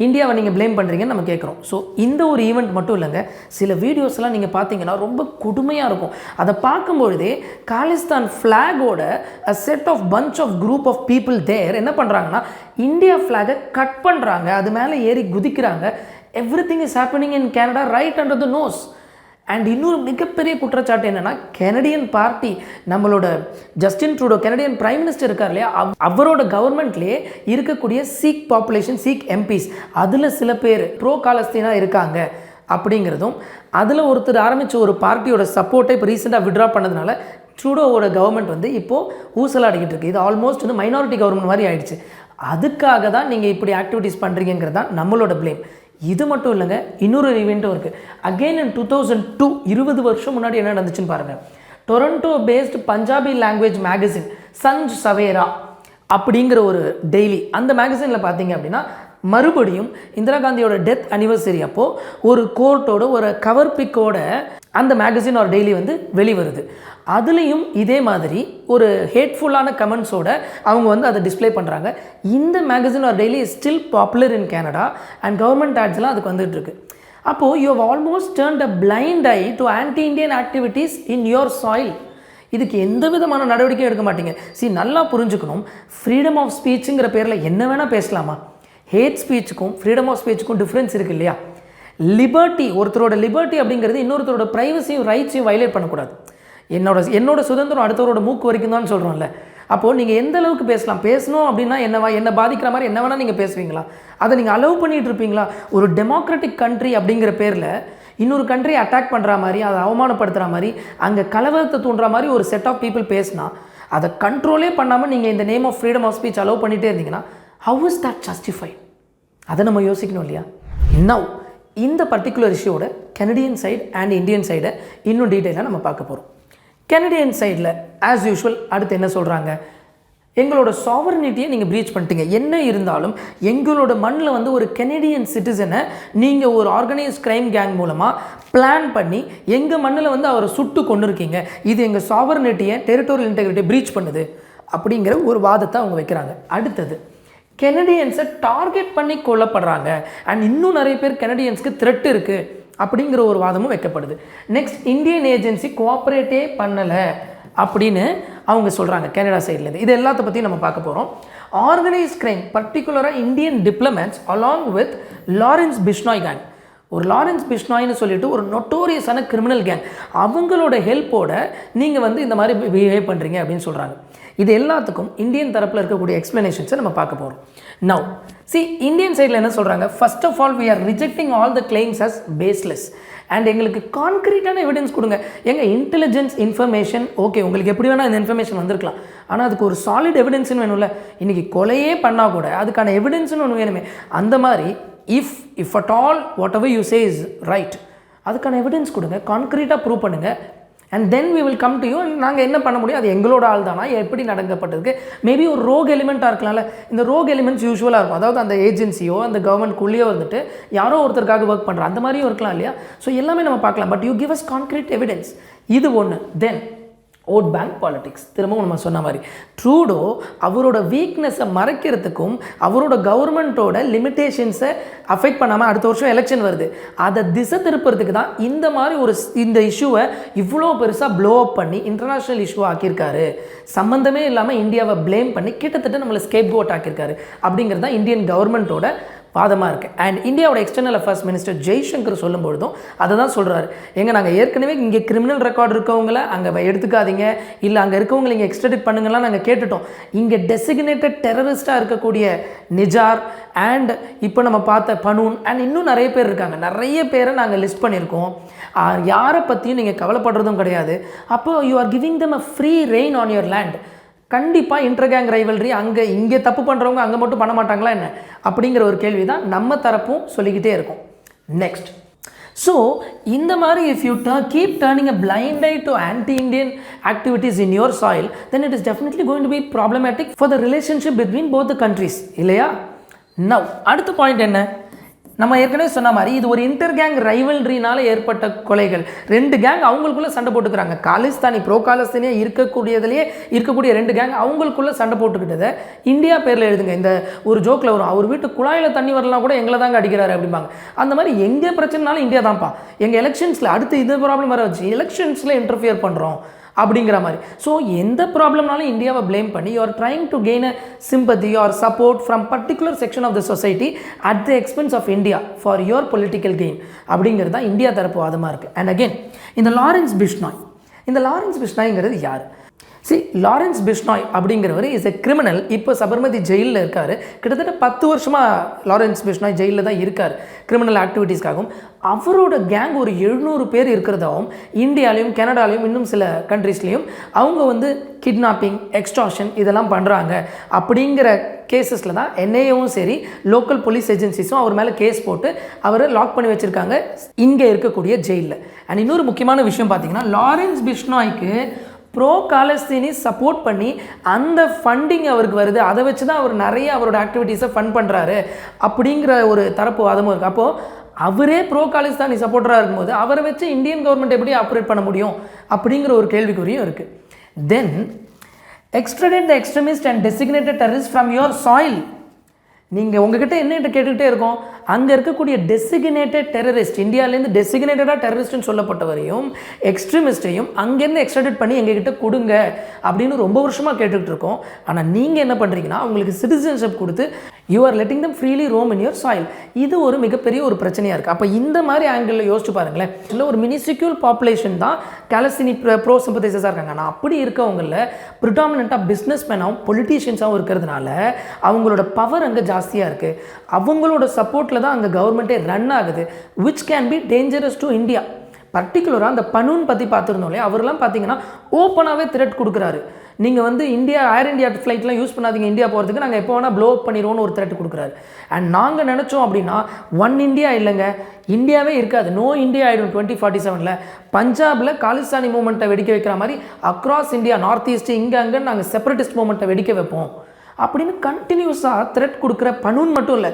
இந்தியாவை நீங்கள் ப்ளேம் பண்ணுறீங்கன்னு நம்ம கேட்குறோம். ஸோ இந்த ஒரு ஈவெண்ட் மட்டும் இல்லைங்க, சில வீடியோஸ்லாம் நீங்கள் பார்த்தீங்கன்னா ரொம்ப கொடுமையாக இருக்கும். அதை பார்க்கும்பொழுதே காலிஸ்தான் ஃப்ளாகோட a set of bunch of group of people there என்ன பண்ணுறாங்கன்னா இந்தியா ஃப்ளாகை கட் பண்ணுறாங்க, அது மேலே ஏறி குதிக்கிறாங்க. Everything is happening in Canada right under the nose. And இன்னொரு மிகப்பெரிய குற்றச்சாட்டு என்னென்னா, கெனடியன் பார்ட்டி நம்மளோட Justin Trudeau Canadian prime minister இருக்கார் இல்லையா, அவரோட கவர்மெண்ட்லேயே இருக்கக்கூடிய சீக் பாப்புலேஷன் சீக் எம்பிஸ் அதில் சில பேர் ப்ரோ காலஸ்தீனாக இருக்காங்க அப்படிங்கிறதும், அதில் ஒருத்தர் ஆரம்பித்த ஒரு பார்ட்டியோட சப்போர்ட்டை இப்போ ரீசெண்டாக விட்ரா பண்ணதுனால ட்ரூடோவோட கவர்மெண்ட் வந்து இப்போது ஊசலாடிக்கிட்டு இருக்குது. இது ஆல்மோஸ்ட் வந்து மைனாரிட்டி கவர்மெண்ட் மாதிரி ஆயிடுச்சு. அதுக்காக தான் நீங்கள் இப்படி ஆக்டிவிட்டீஸ் பண்ணுறீங்கிறது தான் நம்மளோட ப்ளேம். இது மட்டும் இல்லைங்க, இன்னொரு ஈவெண்ட்டும் இருக்குது. அகெயின் இன் 2002 20 வருஷம் முன்னாடி என்ன நடந்துச்சுன்னு பாருங்கள். Toronto based Punjabi language magazine Sanjh Savera அப்படிங்கிற ஒரு டெய்லி, அந்த மேகசினில் பார்த்தீங்க அப்படின்னா மறுபடியும் இந்திரா காந்தியோட டெத் அனிவர்சரி அப்போது ஒரு கோர்ட்டோட ஒரு கவர் பிக்கோட அந்த மேகசின் ஒரு டெய்லி வந்து வெளிவருது. அதுலேயும் இதே மாதிரி ஒரு ஹேட்ஃபுல்லான கமெண்ட்ஸோட அவங்க வந்து அதை டிஸ்பிளே பண்ணுறாங்க. இந்த மேகசின் ஒரு daily is still popular in Canada and government ஆட்ஸ்லாம் அதுக்கு வந்துட்டுருக்கு. அப்போது you have almost turned a blind eye to anti Indian activities in your soil. இதுக்கு எந்த விதமான நடவடிக்கையும் எடுக்க மாட்டீங்க. நல்லா புரிஞ்சுக்கணும், ஃப்ரீடம் ஆஃப் ஸ்பீச்சுங்கிற பேரில் என்ன வேணால் பேசலாமா? ஹேட் ஸ்பீச்சுக்கும் ஃப்ரீடம் ஆஃப் ஸ்பீச்சுக்கும் டிஃப்ரென்ஸ் இருக்குது இல்லையா? லிபர்ட்டி, ஒருத்தரோட லிபர்ட்டி அப்படிங்கிறது இன்னொருத்தரோட ப்ரைவசியும் ரைட்ஸையும் வயலேட் பண்ணக்கூடாது. என்னோட சுதந்திரம் அடுத்தவரோட மூக்கு வரைக்கும் தான் சொல்கிறோம்ல. அப்போது நீங்கள் எந்த அளவுக்கு பேசணும் அப்படின்னா என்ன பாதிக்கிற மாதிரி என்ன வேணால் நீங்கள் பேசுவீங்களா? அதை நீங்கள் அலோவ் பண்ணிகிட்டு இருப்பீங்களா? ஒரு டெமோக்ராட்டிக் கண்ட்ரி அப்படிங்கிற பேரில் இன்னொரு கண்ட்ரி அட்டாக் பண்ணுற மாதிரி, அதை அவமானப்படுத்துகிற மாதிரி, அங்கே கலவரத்தை தூண்டுற மாதிரி ஒரு செட் ஆஃப் பீப்புள் பேசினா அதை கண்ட்ரோலே பண்ணாமல் நீங்கள் இந்த name of freedom of speech allow பண்ணிகிட்டே இருந்தீங்கன்னா ஹவ் இஸ் தட் ஜஸ்டிஃபைட்? அதை நம்ம யோசிக்கணும் இல்லையா? நவ் இந்த பர்டிகுலர் இஷ்யூவோட கெனடியன் சைடு அண்ட் இந்தியன் சைடை இன்னும் டீட்டெயிலாக நம்ம பார்க்க போகிறோம். கெனடியன் சைடில் ஆஸ் யூஷுவல் அடுத்து என்ன சொல்கிறாங்க? எங்களோட சாவர்னிட்டியை நீங்கள் ப்ரீச் பண்ணிட்டீங்க. என்ன இருந்தாலும் எங்களோட மண்ணில் வந்து ஒரு கெனடியன் சிட்டிசனை நீங்கள் ஒரு ஆர்கனைஸ் கிரைம் கேங் மூலமாக பிளான் பண்ணி எங்கள் மண்ணில் வந்து அவரை சுட்டு கொண்டு இருக்கீங்க. இது எங்கள் சாவர்னிட்டியை, டெரிட்டோரியல் இன்டெகிரிட்டியை ப்ரீச் பண்ணுது அப்படிங்கிற ஒரு வாதத்தை அவங்க வைக்கிறாங்க. அடுத்தது கெனடியன்ஸை டார்கெட் பண்ணி கொல்லப்படுறாங்க அண்ட் இன்னும் நிறைய பேர் கெனடியன்ஸ்க்கு த்ரெட் இருக்குது அப்படிங்கிற ஒரு வாதமும் வைக்கப்படுது. நெக்ஸ்ட் இந்தியன் ஏஜென்சி கோஆப்ரேட்டே பண்ணலை அப்படின்னு அவங்க சொல்கிறாங்க கனடா சைட்லேருந்து. இது எல்லாத்த பற்றி நம்ம பார்க்க போகிறோம். ஆர்கனைஸ் கிரைம் பர்டிகுலராக Indian diplomats along with Lawrence Bishnoi gang, ஒரு லாரன்ஸ் பிஷ்னாய்னு சொல்லிட்டு ஒரு நொட்டோரியஸான கிரிமினல் கேங், அவங்களோட ஹெல்ப்போட நீங்கள் வந்து இந்த மாதிரி பிஹேவ் பண்ணுறீங்க அப்படின்னு சொல்கிறாங்க. இது எல்லாத்துக்கும் இந்தியன் தரப்பில் இருக்கக்கூடிய எக்ஸ்ப்ளனேஷன்ஸை நம்ம பார்க்க போகிறோம். நவ் இந்தியன் சைடில் என்ன சொல்கிறாங்க? First of all we are rejecting all the claims as baseless and எங்களுக்கு கான்க்ரீட்டான எவிடன்ஸ் கொடுங்க. எங்கள் இன்டெலிஜென்ஸ் இன்ஃபர்மேஷன் ஓகே, உங்களுக்கு எப்படி வேணால் இந்த இன்ஃபர்மேஷன் வந்திருக்கலாம், ஆனால் அதுக்கு ஒரு சாலிட் எவிடன்ஸ்னு வேணும்ல. இன்றைக்கி கொலையே பண்ணால் கூட அதுக்கான எவிடன்ஸ்னு ஒன்று வேணுமே. அந்த மாதிரி if at all whatever you say is right, அதுக்கான எவிடன்ஸ் கொடுங்க, கான்க்ரீட்டாக ப்ரூவ் பண்ணுங்கள். And then we will come to you. நாங்கள் என்ன பண்ண முடியும், அது எங்களோட ஆள் தானா, எப்படி நடக்கப்பட்டதுக்கு மேபி ஒரு ரோக் எலிமெண்ட்டாக இருக்கலாம்ல. இந்த ரோக் எலிமெண்ட்ஸ் யூஸ்வலாக இருக்கும், அதாவது அந்த ஏஜென்சியோ அந்த கவர்மெண்ட்குள்ளேயோ வந்துட்டு யாரோ ஒருத்தருக்காக ஒர்க் பண்ணுற அந்த மாதிரியும் இருக்கலாம் இல்லையா? ஸோ எல்லாமே நம்ம பார்க்கலாம். But you give us concrete evidence. இது ஒன்று. தென் ஓட் பேங்க் பாலிடிக்ஸ். திரும்பவும் நம்ம சொன்ன மாதிரி ட்ரூடோ அவரோட வீக்னஸை மறைக்கிறதுக்கும் அவரோட கவர்மெண்ட்டோட லிமிட்டேஷன்ஸை அஃபெக்ட் பண்ணாமல் அடுத்த வருஷம் எலெக்ஷன் வருது, அதை திசை திருப்புறதுக்கு தான் இந்த மாதிரி இந்த இஷ்யூவை இவ்வளோ பெருசாக ப்ளோ அப் பண்ணி இன்டர்நேஷ்னல் இஷ்யூ ஆக்கியிருக்காரு. சம்மந்தமே இல்லாமல் இந்தியாவை ப்ளேம் பண்ணி கிட்டத்தட்ட நம்மளை ஸ்கேப் கோட் ஆக்கியிருக்காரு அப்படிங்கிறது தான் இந்தியன் கவர்மெண்ட்டோட வாதமாக இருக்குது. அண்ட் இந்தியாவோட எக்ஸ்டர்னல் அஃபேர்ஸ் மினிஸ்டர் ஜெய்சங்கர் சொல்லும்பொழுதும் அதை தான் சொல்கிறாரு. நாங்கள் ஏற்கனவே இங்கே கிரிமினல் ரெக்கார்டு இருக்கவங்கள அங்கே எடுத்துக்காதீங்க, இல்லை அங்கே இருக்கவங்களை இங்கே எக்ஸ்ட்ரடிட் பண்ணுங்கலாம் நாங்கள் கேட்டுட்டோம். இங்கே டெசிக்னேட்டட் டெரரிஸ்ட்டாக இருக்கக்கூடிய நிஜார் அண்ட் இப்போ நம்ம பார்த்த பனூன் அண்ட் இன்னும் நிறைய பேர் இருக்காங்க. நிறைய பேரை நாங்கள் லிஸ்ட் பண்ணியிருக்கோம். யாரை பற்றியும் நீங்கள் கவலைப்படுறதும் கிடையாது. அப்போது you are giving them a free rain on your land. கண்டிப்பாக இன்டர்கேங் ரைவல்ரி இங்கே தப்பு பண்ணுறவங்க அங்கே மட்டும் பண்ண மாட்டாங்களா என்ன அப்படிங்கிற ஒரு கேள்வி தான் நம்ம தரப்பும் சொல்லிக்கிட்டே இருக்கும். நெக்ஸ்ட், ஸோ இந்த மாதிரி if you keep turning a blind eye to anti-Indian activities in your soil, then it is definitely going to be problematic for the relationship between both the countries, இல்லையா? நவ் அடுத்த point என்ன? நம்ம ஏற்கனவே சொன்ன மாதிரி இது ஒரு இன்டர் கேங் ரைவல்ரினால ஏற்பட்ட கொலைகள். ரெண்டு கேங் அவங்களுக்குள்ளே சண்டை போட்டுக்கிறாங்க. காலிஸ்தானி ப்ரோ காலிஸ்தானியாக இருக்கக்கூடிய ரெண்டு கேங் அவங்களுக்குள்ளே சண்டை போட்டுக்கிட்டதை இந்தியா பேரில் எழுதுங்க. இந்த ஒரு ஜோக்கில் வரும், அவர் வீட்டு குழாயில் தண்ணி வரலாம் கூட எங்களை தாங்க அடிக்கிறாரு அப்படிம்பாங்க. அந்த மாதிரி எங்கே பிரச்சனைனாலும் இந்தியா தான்ப்பா. எங்கள் எலெக்ஷன்ஸில் அடுத்து இது ப்ராப்ளம் வர வச்சு எலெக்ஷன்ஸில் இன்டர்ஃபியர் பண்ணுறோம் அப்படிங்கிற மாதிரி. ஸோ எந்த ப்ராப்ளம்னாலும் இந்தியாவை ப்ளேம் பண்ணி you are trying to gain a sympathy or support from particular section of the society at the expense of India for your political gain அப்படிங்கிறது தான் இந்தியா தரப்பு வாதமாக இருக்குது. அண்ட் அகெயின் இந்த லாரன்ஸ் பிஷ்னாய்ங்கிறது யார்? லாரன்ஸ் பிஷ்னாய் அப்படிங்கிறவர் இஸ் எ கிரிமினல். இப்போ சபர்மதி ஜெயிலில் இருக்கார். கிட்டத்தட்ட 10 வருஷமாக லாரன்ஸ் பிஷ்னாய் ஜெயிலில் தான் இருக்கார் கிரிமினல் ஆக்டிவிட்டீஸ்க்காகவும். அவரோட கேங் ஒரு 700 பேர் இருக்கிறதாகவும் இந்தியாலையும் கனடாலையும் இன்னும் சில கண்ட்ரீஸ்லேயும் அவங்க வந்து கிட்னாப்பிங், எக்ஸ்டார்ஷன் இதெல்லாம் பண்ணுறாங்க அப்படிங்கிற கேசஸில் தான் என்ஐஏவும் சரி லோக்கல் போலீஸ் ஏஜென்சிஸும் அவர் மேலே கேஸ் போட்டு அவரை லாக் பண்ணி வச்சுருக்காங்க இங்கே இருக்கக்கூடிய ஜெயிலில். அண்ட் இன்னொரு முக்கியமான விஷயம் பார்த்தீங்கன்னா லாரன்ஸ் பிஷ்னாய்க்கு ப்ரோ காலிஸ்தானி சப்போர்ட் பண்ணி அந்த ஃபண்டிங் அவருக்கு வருது. அதை வச்சு தான் அவர் நிறைய அவரோட ஆக்டிவிட்டீஸை ஃபண்ட் பண்ணுறாரு அப்படிங்கிற ஒரு தரப்பு வாதமும் இருக்குது. அப்போது அவரே ப்ரோ காலிஸ்தானி சப்போர்ட்டராக இருக்கும்போது அவரை வச்சு இந்தியன் கவர்மெண்ட் எப்படி ஆப்ரேட் பண்ண முடியும் அப்படிங்கிற ஒரு கேள்விக்குறியும் இருக்குது. Then extradite the extremist and designated terrorist from your soil. நீங்கள் உங்ககிட்ட என்ன கேட்டுக்கிட்டே இருக்கோம், அங்கே இருக்கக்கூடிய டெசிக்னேட்டட் டெரரிஸ்ட், இந்தியாவிலேருந்து டெசிக்னேட்டடாக டெரரிஸ்ட்னு சொல்லப்பட்டவரையும் எக்ஸ்ட்ரீமிஸ்ட்டையும் அங்கேருந்து எக்ஸ்ட்ரடிட் பண்ணி எங்ககிட்ட கொடுங்க அப்படின்னு ரொம்ப வருஷமாக கேட்டுக்கிட்டு இருக்கோம். ஆனால் நீங்கள் என்ன பண்ணுறீங்கன்னா உங்களுக்கு சிட்டிசன்ஷிப் கொடுத்து you are letting them freely roam in your soil. இது ஒரு மிகப்பெரிய ஒரு பிரச்சனையாக இருக்குது. அப்போ இந்த மாதிரி ஆங்கிளில் யோசிச்சு பாருங்களேன். இல்லை ஒரு மினிசிக்யூல் பாப்புலேஷன் தான் கேலஸ்டினி ப்ரோ சிம்பத்தைசஸாக இருக்காங்க. ஆனால் அப்படி இருக்கவங்களில் ப்ரிடாமினண்ட்டாக பிஸ்னஸ் மேனாகவும் பொலிட்டீஷியன்ஸாகவும் இருக்கிறதுனால அவங்களோட பவர் அங்கே ஜாஸ்தியாக இருக்குது. அவங்களோட சப்போர்ட்டில் தான் அங்கே கவர்மெண்ட்டே ரன் ஆகுது, which can be dangerous to India. பர்டிகுலராக அந்த பனூன் பற்றி பார்த்துருந்தோம் இல்லையா, அவரெல்லாம் பார்த்தீங்கன்னா ஓப்பனாகவே த்ரெட் கொடுக்குறாரு. நீங்கள் வந்து ஏர் இந்தியா ஃப்ளைட்லாம் யூஸ் பண்ணாதீங்க இந்தியா போகிறதுக்கு, நாங்கள் எப்போ வேணால் ப்ளோ அப் பண்ணிடுவோன்னு ஒரு த்ரெட் கொடுக்குறாரு. அண்ட் நாங்கள் நினச்சோம் அப்படின்னா ஒன் இந்தியா இல்லைங்க, இந்தியாவே இருக்காது, நோ இந்தியா ஆகிடும் 2047. பஞ்சாபில் காலிஸ்தானி மூமெண்ட்டை வெடிக்க வைக்கிற மாதிரி அக்ராஸ் இந்தியா நார்த் ஈஸ்ட் இங்கே அங்கே நாங்கள் செப்பரேட்டிஸ்ட் மூமெண்ட்டை வெடிக்க வைப்போம் அப்படின்னு கண்டினியூஸாக த்ரெட் கொடுக்குற பனூன் மட்டும் இல்லை,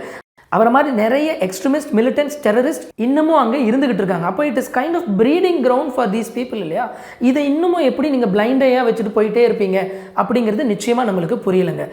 அவரை மாதிரி நிறைய எக்ஸ்ட்ரீமிஸ்ட், மிலிட்டன்ஸ், டெரரிஸ்ட் இன்னமும் அங்கே இருந்துகிட்டு இருக்காங்க. அப்போ it is kind of breeding ground for these people இல்லையா. இதை இன்னமும் எப்படி நீங்கள் பிளைண்டையாக வச்சுட்டு போயிட்டே இருப்பீங்க அப்படிங்கிறது நிச்சயமாக நம்மளுக்கு புரியலைங்க.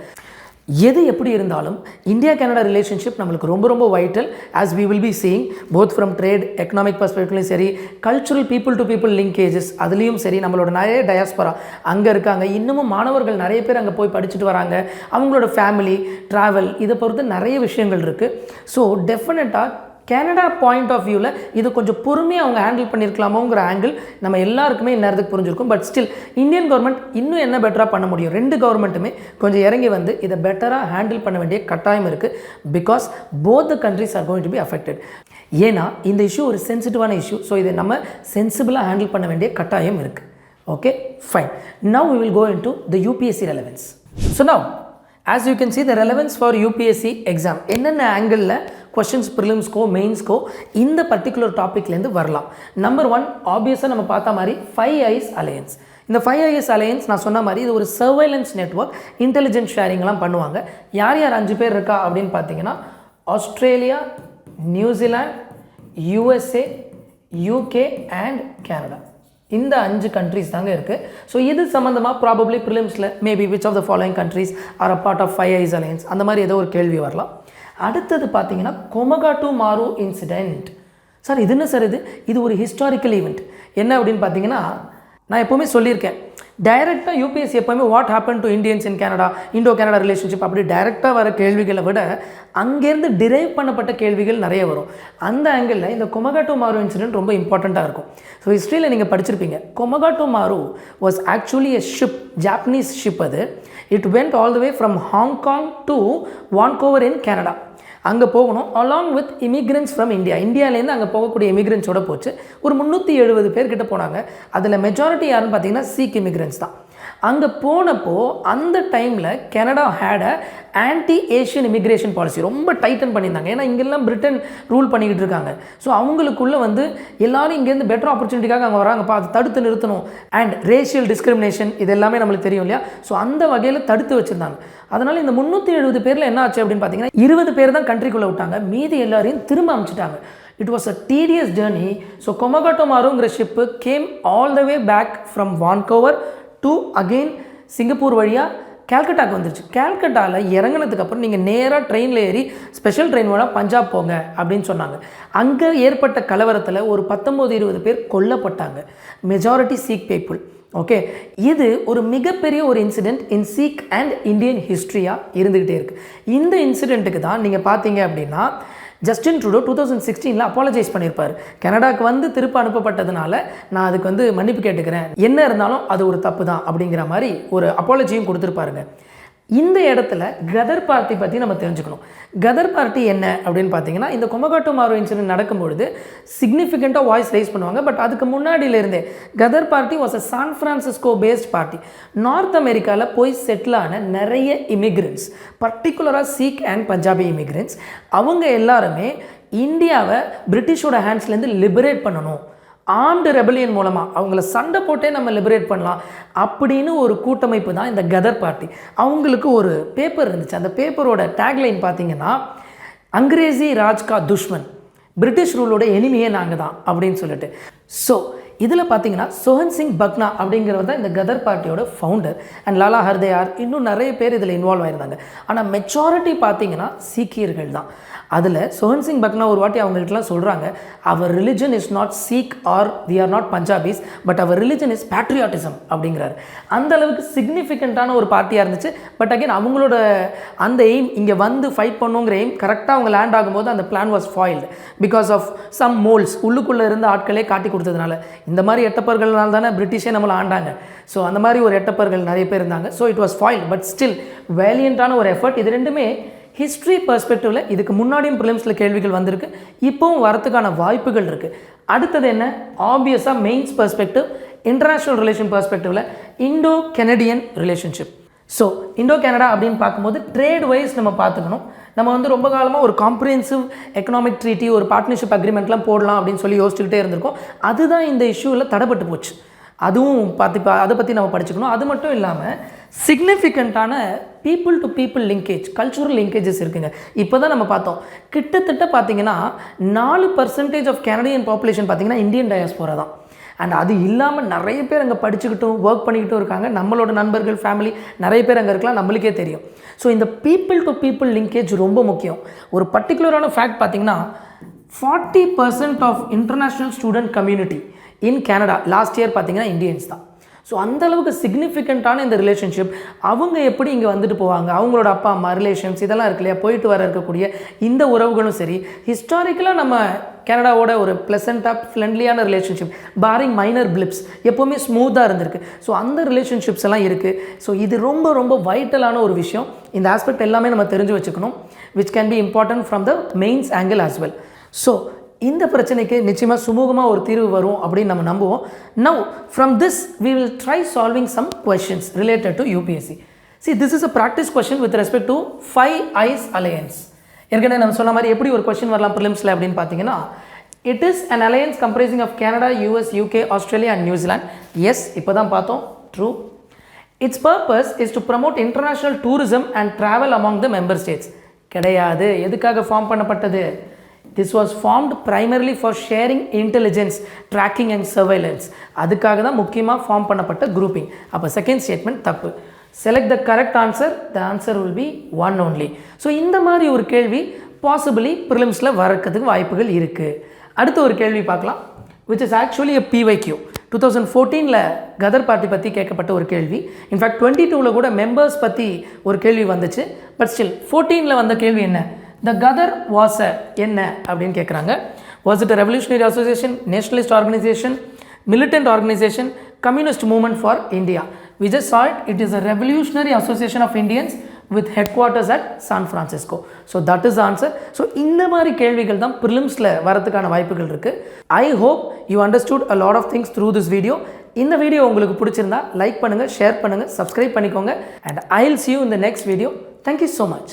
எது எப்படி இருந்தாலும் இந்தியா கனடா ரிலேஷன்ஷிப் நம்மளுக்கு ரொம்ப ரொம்ப vital, as we will be seeing both from trade economic பர்ஸ்பெக்டிவ்லையும் சரி, cultural people to people linkages அதுலேயும் சரி. நம்மளோட நிறைய டயாஸ்பரா அங்கே இருக்காங்க, இன்னமும் மாணவர்கள் நிறைய பேர் அங்கே போய் படிச்சுட்டு வராங்க, அவங்களோட ஃபேமிலி ட்ராவல் இதை பொறுத்து நிறைய விஷயங்கள் இருக்குது. ஸோ டெஃபினட்டாக கனடா பாயிண்ட் ஆஃப் வியூவில் இது கொஞ்சம் பொறுமையாக அவங்க ஹேண்டில் பண்ணியிருக்கலாமோங்கிற ஆங்கிள் நம்ம எல்லாருக்குமே இந்நேரத்துக்கு புரிஞ்சிருக்கும். பட் ஸ்டில் இந்தியன் கவர்மெண்ட் இன்னும் என்ன பெட்டராக பண்ண முடியும், ரெண்டு கவர்மெண்ட்டுமே கொஞ்சம் இறங்கி வந்து இதை பெட்டராக ஹேண்டில் பண்ண வேண்டிய கட்டாயம் இருக்குது. Because both the countries are going to be affected. ஏன்னா இந்த இஷ்யூ ஒரு சென்சிட்டிவான இஷ்யூ. ஸோ இதை நம்ம சென்சிபிளாக ஹேண்டில் பண்ண வேண்டிய கட்டாயம் இருக்குது. Okay, fine. Now we will go into the UPSC relevance. So now, as you can see, the relevance for UPSC exam என்னென்ன ஆங்கிளில் கொஸ்டின்ஸ் ப்ரிலிம்ஸ்க்கோ மெயின்ஸ்க்கோ இந்த பர்டிகுலர் டாப்பிக்லேருந்து வரலாம். நம்பர் 1 ஆப்வியஸாக நம்ம பார்த்த மாதிரி 5 ஐஸ் அலையன்ஸ். இந்த 5 ஐஎஸ் அலையன்ஸ் நான் சொன்ன மாதிரி இது ஒரு சர்வைலன்ஸ் நெட்வொர்க், இன்டெலிஜென்ஸ் ஷேரிங்லாம் பண்ணுவாங்க. யார் யார் 5 பேர் இருக்கா அப்படின்னு பார்த்தீங்கன்னா ஆஸ்திரேலியா, நியூசிலாந்து, USA, UK அண்ட் கனடா. இந்த 5 கண்ட்ரிஸ் தாங்க இருக்குது. ஸோ இது சம்மந்தமாக ப்ராபப்ளி ப்ரிலிம்ஸில் maybe which of the following countries are a part of 5 eyes alliance அந்த மாதிரி ஏதோ ஒரு கேள்வி வரலாம். அடுத்தது பார்த்தீங்கன்னா கொமகாட்டு மாரு இன்சிடெண்ட். சார் இது என்ன சார், இது ஒரு ஹிஸ்டாரிக்கல் ஈவெண்ட். என்ன அப்படின்னு பார்த்தீங்கன்னா நான் எப்போவுமே சொல்லியிருக்கேன், டைரெக்டாக யூபிஎஸ்சி எப்போவுமே what happen to Indians in Canada, Indo Canada relationship அப்படி டைரெக்டாக வர கேள்விகளை விட அங்கேருந்து டிரைவ் பண்ணப்பட்ட கேள்விகள் நிறைய வரும். அந்த ஆங்கிளில் இந்த கொமகாட்டு மாரு இன்சிடென்ட் ரொம்ப இம்பார்ட்டண்ட்டாக இருக்கும். ஸோ ஹிஸ்ட்ரியில் நீங்கள் படிச்சிருப்பீங்க, Komagata Maru was actually a ship, Japanese ship. அது it went all the way from Hong Kong to Vancouver in Canada. அங்கே போகணும் along with immigrants from India. இந்தியாவிலேருந்து அங்கே போகக்கூடிய இமிக்ரெண்ட்ஸோட போச்சு. ஒரு 370 பேர்கிட்ட போனாங்க. அதில் மெஜாரிட்டி யாருன்னு பார்த்தீங்கன்னா சீக் இமிக்ரெண்ட்ஸ் தான். அங்கே போனப்போ அந்த டைமில் Canada had a anti Asian immigration policy ரொம்ப டைட்டன் பண்ணியிருந்தாங்க. ஏன்னா இங்கெல்லாம் பிரிட்டன் ரூல் பண்ணிக்கிட்டு இருக்காங்க. ஸோ அவங்களுக்குள்ளே வந்து எல்லாரும் இங்கேருந்து பெட்டர் ஆப்பர்ச்சுனிட்டிக்காக அங்கே வராங்கப்பா, அதை தடுத்து நிறுத்தணும். அண்ட் ரேஷியல் டிஸ்கிரிமினேஷன் இது எல்லாமே நம்மளுக்கு தெரியும் இல்லையா. ஸோ அந்த வகையில் தடுத்து வச்சுருந்தாங்க. அதனால் இந்த 370 பேரில் என்ன ஆச்சு அப்படின்னு பார்த்தீங்கன்னா 20 பேர் தான் கண்ட்ரிக்குள்ளே விட்டாங்க, மீதி எல்லாரையும் திரும்ப அனுப்பிச்சிட்டாங்க. It was a tedious journey. So Komagata மாருங்கிற ship came all the way back from Vancouver to again Singapore வழியாக கேல்கட்டாக்கு வந்துருச்சு. கேல்கட்டாவில் இறங்கினதுக்கப்புறம் நீங்கள் நேராக ட்ரெயினில் ஏறி ஸ்பெஷல் ட்ரெயின் மூலம் பஞ்சாப் போங்க அப்படின்னு சொன்னாங்க. அங்கே ஏற்பட்ட கலவரத்தில் ஒரு 19-20 பேர் கொல்லப்பட்டாங்க, மெஜாரிட்டி சீக் பீப்புள். ஓகே, இது ஒரு மிகப்பெரிய ஒரு incident in Sikh and Indian ஹிஸ்ட்ரியாக இருந்துக்கிட்டே இருக்குது. இந்த இன்சிடெண்ட்டுக்கு தான் நீங்கள் பார்த்தீங்க அப்படின்னா ஜஸ்டின் ட்ரூடோ 2016 அப்பாலஜைஸ் பண்ணியிருப்பார். கனடாக்கு வந்து திருப்ப அனுப்பப்பட்டதுனால நான் அதுக்கு வந்து மன்னிப்பு கேட்டுக்கிறேன், என்ன இருந்தாலும் அது ஒரு தப்பு தான் அப்படிங்கிற மாதிரி ஒரு அப்பாலஜியும் கொடுத்துருப்பாருங்க. இந்த இடத்துல கதர் பார்ட்டி பற்றி நம்ம தெரிஞ்சுக்கணும். கதர் பார்ட்டி என்ன அப்படின்னு பார்த்தீங்கன்னா, இந்த கொமகாட்டு மாரு இன்சிடென்ட் நடக்கும்பொழுது சிக்னிஃபிகண்ட்டாக வாய்ஸ் ரைஸ் பண்ணுவாங்க. பட் அதுக்கு முன்னாடியிலேருந்தே Ghadar party was a San Francisco based party. North அமெரிக்காவில் போய் செட்டில் ஆன நிறைய இமிக்ரெண்ட்ஸ், பர்டிகுலராக சீக் அண்ட் பஞ்சாபி இமிக்ரெண்ட்ஸ், அவங்க எல்லாருமே இந்தியாவை பிரிட்டிஷோட ஹேண்ட்ஸ்லேருந்து லிபரேட் பண்ணணும், ஆர்ம்டு ரெபலியன் மூலமாக அவங்கள சண்டை போட்டே நம்ம லிபரேட் பண்ணலாம் அப்படின்னு ஒரு கூட்டமைப்பு தான் இந்த கதர் பார்ட்டி. அவங்களுக்கு ஒரு பேப்பர் இருந்துச்சு. அந்த பேப்பரோட டேக்லைன் பார்த்தீங்கன்னா, அங்கிரேசி ராஜ் கா துஷ்மன், பிரிட்டிஷ் ரூலோட எனிமையே நாங்கள் தான் அப்படின்னு சொல்லிட்டு. ஸோ இதில் பார்த்தீங்கன்னா சோஹன் சிங் பக்னா அப்படிங்கிறவர் தான் இந்த கதர் பார்ட்டியோட ஃபவுண்டர். அண்ட் லாலா ஹர்தயார் இன்னும் நிறைய பேர் இதில் இன்வால்வ் ஆயிருந்தாங்க. ஆனால் மெஜாரிட்டி பார்த்தீங்கன்னா சீக்கியர்கள் தான். அதில் சோஹன் சிங் பக்னா ஒரு வாட்டி அவங்கள்ட்டலாம் சொல்கிறாங்க, our religion is not Sikh or we are not Punjabis, but our religion is patriotism அப்படிங்கிறாரு. அந்த அளவுக்கு சிக்னிஃபிகண்ட்டான ஒரு பார்ட்டியாக இருந்துச்சு. பட் அகைன் அவங்களோட அந்த எய்ம் இங்கே வந்து ஃபைட் பண்ணுங்கிற எய்ம் கரெக்டாக அவங்க லேண்ட் ஆகும்போது அந்த plan was foiled because of some moles உள்ளுக்குள்ளே இருந்த ஆட்களே காட்டி கொடுத்ததுனால. இந்த மாதிரி எட்டப்பர்கள்னால தானே பிரிட்டிஷே நம்மளை ஆண்டாங்க. ஸோ அந்த மாதிரி ஒரு எட்டப்பர்கள் நிறைய பேர் இருந்தாங்க. So it was foiled. But still வேலியண்ட்டான ஒரு எஃபர்ட். இது ரெண்டுமே ஹிஸ்ட்ரி பெர்ஸ்பெக்டிவில் இதுக்கு முன்னாடியும் ப்ரிலிம்ஸில் கேள்விகள் வந்திருக்கு, இப்போவும் வரத்துக்கான வாய்ப்புகள் இருக்குது. அடுத்தது என்ன, ஆப்வியஸாக மெயின்ஸ் பெர்ஸ்பெக்டிவ், இன்டர்நேஷ்னல் ரிலேஷன் பெர்ஸ்பெக்டிவில் Indo Canadian relationship. So Indo Canada அப்படின்னு பார்க்கும்போது ட்ரேட் வைஸ் நம்ம பார்த்துக்கணும். நம்ம வந்து ரொம்ப காலமாக ஒரு காம்ப்ரிஹென்சிவ் எக்கனாமிக் ட்ரீட்டி, ஒரு பார்ட்னர்ஷிப் அக்ரிமெண்ட்லாம் போடலாம் அப்படின்னு சொல்லி யோசிச்சுக்கிட்டே இருந்திருக்கோம். அதுதான் இந்த இஷ்யூவில் தடைப்பட்டு போச்சு. அதுவும் அதை பற்றி நம்ம படிச்சுக்கணும். அது மட்டும் இல்லாமல் சிக்னிஃபிகண்ட்டான people to people linkage, cultural linkages இருக்குங்க. இப்போ தான் நம்ம பார்த்தோம், கிட்டத்தட்ட பார்த்தீங்கன்னா 4% ஆஃப் கனடியன் பாப்புலேஷன் பார்த்தீங்கன்னா இந்தியன் டயாஸ்போரா தான். அண்ட் அது இல்லாமல் நிறைய பேர் அங்கே படிச்சுக்கிட்டும் ஒர்க் பண்ணிக்கிட்டும் இருக்காங்க. நம்மளோட நண்பர்கள், ஃபேமிலி நிறைய பேர் அங்கே இருக்கலாம், நம்மளுக்கே தெரியும். ஸோ இந்த பீப்புள் டு பீப்புள் லிங்கேஜ் ரொம்ப முக்கியம். ஒரு பர்டிகுலரான ஃபேக்ட் பார்த்தீங்கன்னா 40% of international student community in Canada last year பார்த்தீங்கன்னா இந்தியன்ஸ் தான். ஸோ அந்தளவுக்கு சிக்னிஃபிகண்ட்டான இந்த ரிலேஷன்ஷிப். அவங்க எப்படி இங்கே வந்துட்டு போவாங்க, அவங்களோட அப்பா அம்மா ரிலேஷன்ஸ் இதெல்லாம் இருக்கு இல்லையா, போயிட்டு வர இருக்கக்கூடிய இந்த உறவுகளும் சரி, ஹிஸ்டாரிக்கலாக நம்ம கனடாவோட ஒரு ப்ளசண்ட்டாக ஃப்ரெண்ட்லியான ரிலேஷன்ஷிப், பாரிங் மைனர் பிளிப்ஸ், எப்போவுமே ஸ்மூத்தாக இருந்திருக்கு. ஸோ அந்த ரிலேஷன்ஷிப்ஸ் எல்லாம் இருக்குது. ஸோ இது ரொம்ப ரொம்ப வைட்டலான ஒரு விஷயம். இந்த ஆஸ்பெக்ட் எல்லாமே நம்ம தெரிஞ்சு வச்சுக்கணும், which can be important from the mains angle as well. So இந்த பிரச்சனைக்கு நிச்சயமாக சுமூகமாக ஒரு தீர்வு வரும் அப்படின்னு நம்ம நம்புவோம். Now from this we will try solving some questions related to UPSC. See, this is a practice question with respect to 5 eyes alliance. ஏற்கனவே நம்ம சொன்ன மாதிரி எப்படி ஒரு கொஸ்டின் வரலாம் ப்ரிலிம்ஸில் அப்படின்னு பார்த்தீங்கன்னா, it is an alliance comprising of Canada, US, UK, Australia and New Zealand. Yes, இப்போ தான் பார்த்தோம், true. Its purpose is to promote international tourism and travel among the member states. கிடையாது. எதுக்காக ஃபார்ம் பண்ணப்பட்டது? This was formed primarily for sharing intelligence, tracking and surveillance. அதுக்காக தான் முக்கியமாக form பண்ணப்பட்ட குரூப்பிங். அப்போ செகண்ட் ஸ்டேட்மெண்ட் தப்பு. Select the correct answer. The answer will be one only. So இந்த மாதிரி ஒரு கேள்வி பாசிபிளி ப்ரிலிம்ஸில் வரக்கிறதுக்கு வாய்ப்புகள் இருக்குது. அடுத்த ஒரு கேள்வி பார்க்கலாம், which is actually a PYQ. 2014 கதர் பார்ட்டி பற்றி கேட்கப்பட்ட ஒரு கேள்வி. இன்ஃபேக்ட் 22 கூட மெம்பர்ஸ் பற்றி ஒரு கேள்வி வந்துச்சு. பட் ஸ்டில் 14 வந்த கேள்வி என்ன, த கதர் வாஸ் என்ன அப்படின்னு கேட்குறாங்க. Was it a revolutionary association, nationalist organisation, militant organization, communist movement for India? We just saw it. It is a revolutionary association of Indians with headquarters at San Francisco. So that is the answer. So இந்த மாதிரி கேள்விகள் தான் ப்ரிலிம்ஸில் வரதுக்கான வாய்ப்புகள் இருக்குது. I hope you understood a lot of things through this video. இந்த video உங்களுக்கு பிடிச்சிருந்தா லைக் பண்ணுங்கள், ஷேர் பண்ணுங்கள், சப்ஸ்கிரைப் பண்ணிக்கோங்க. And I'll see you in the next video. Thank you so much.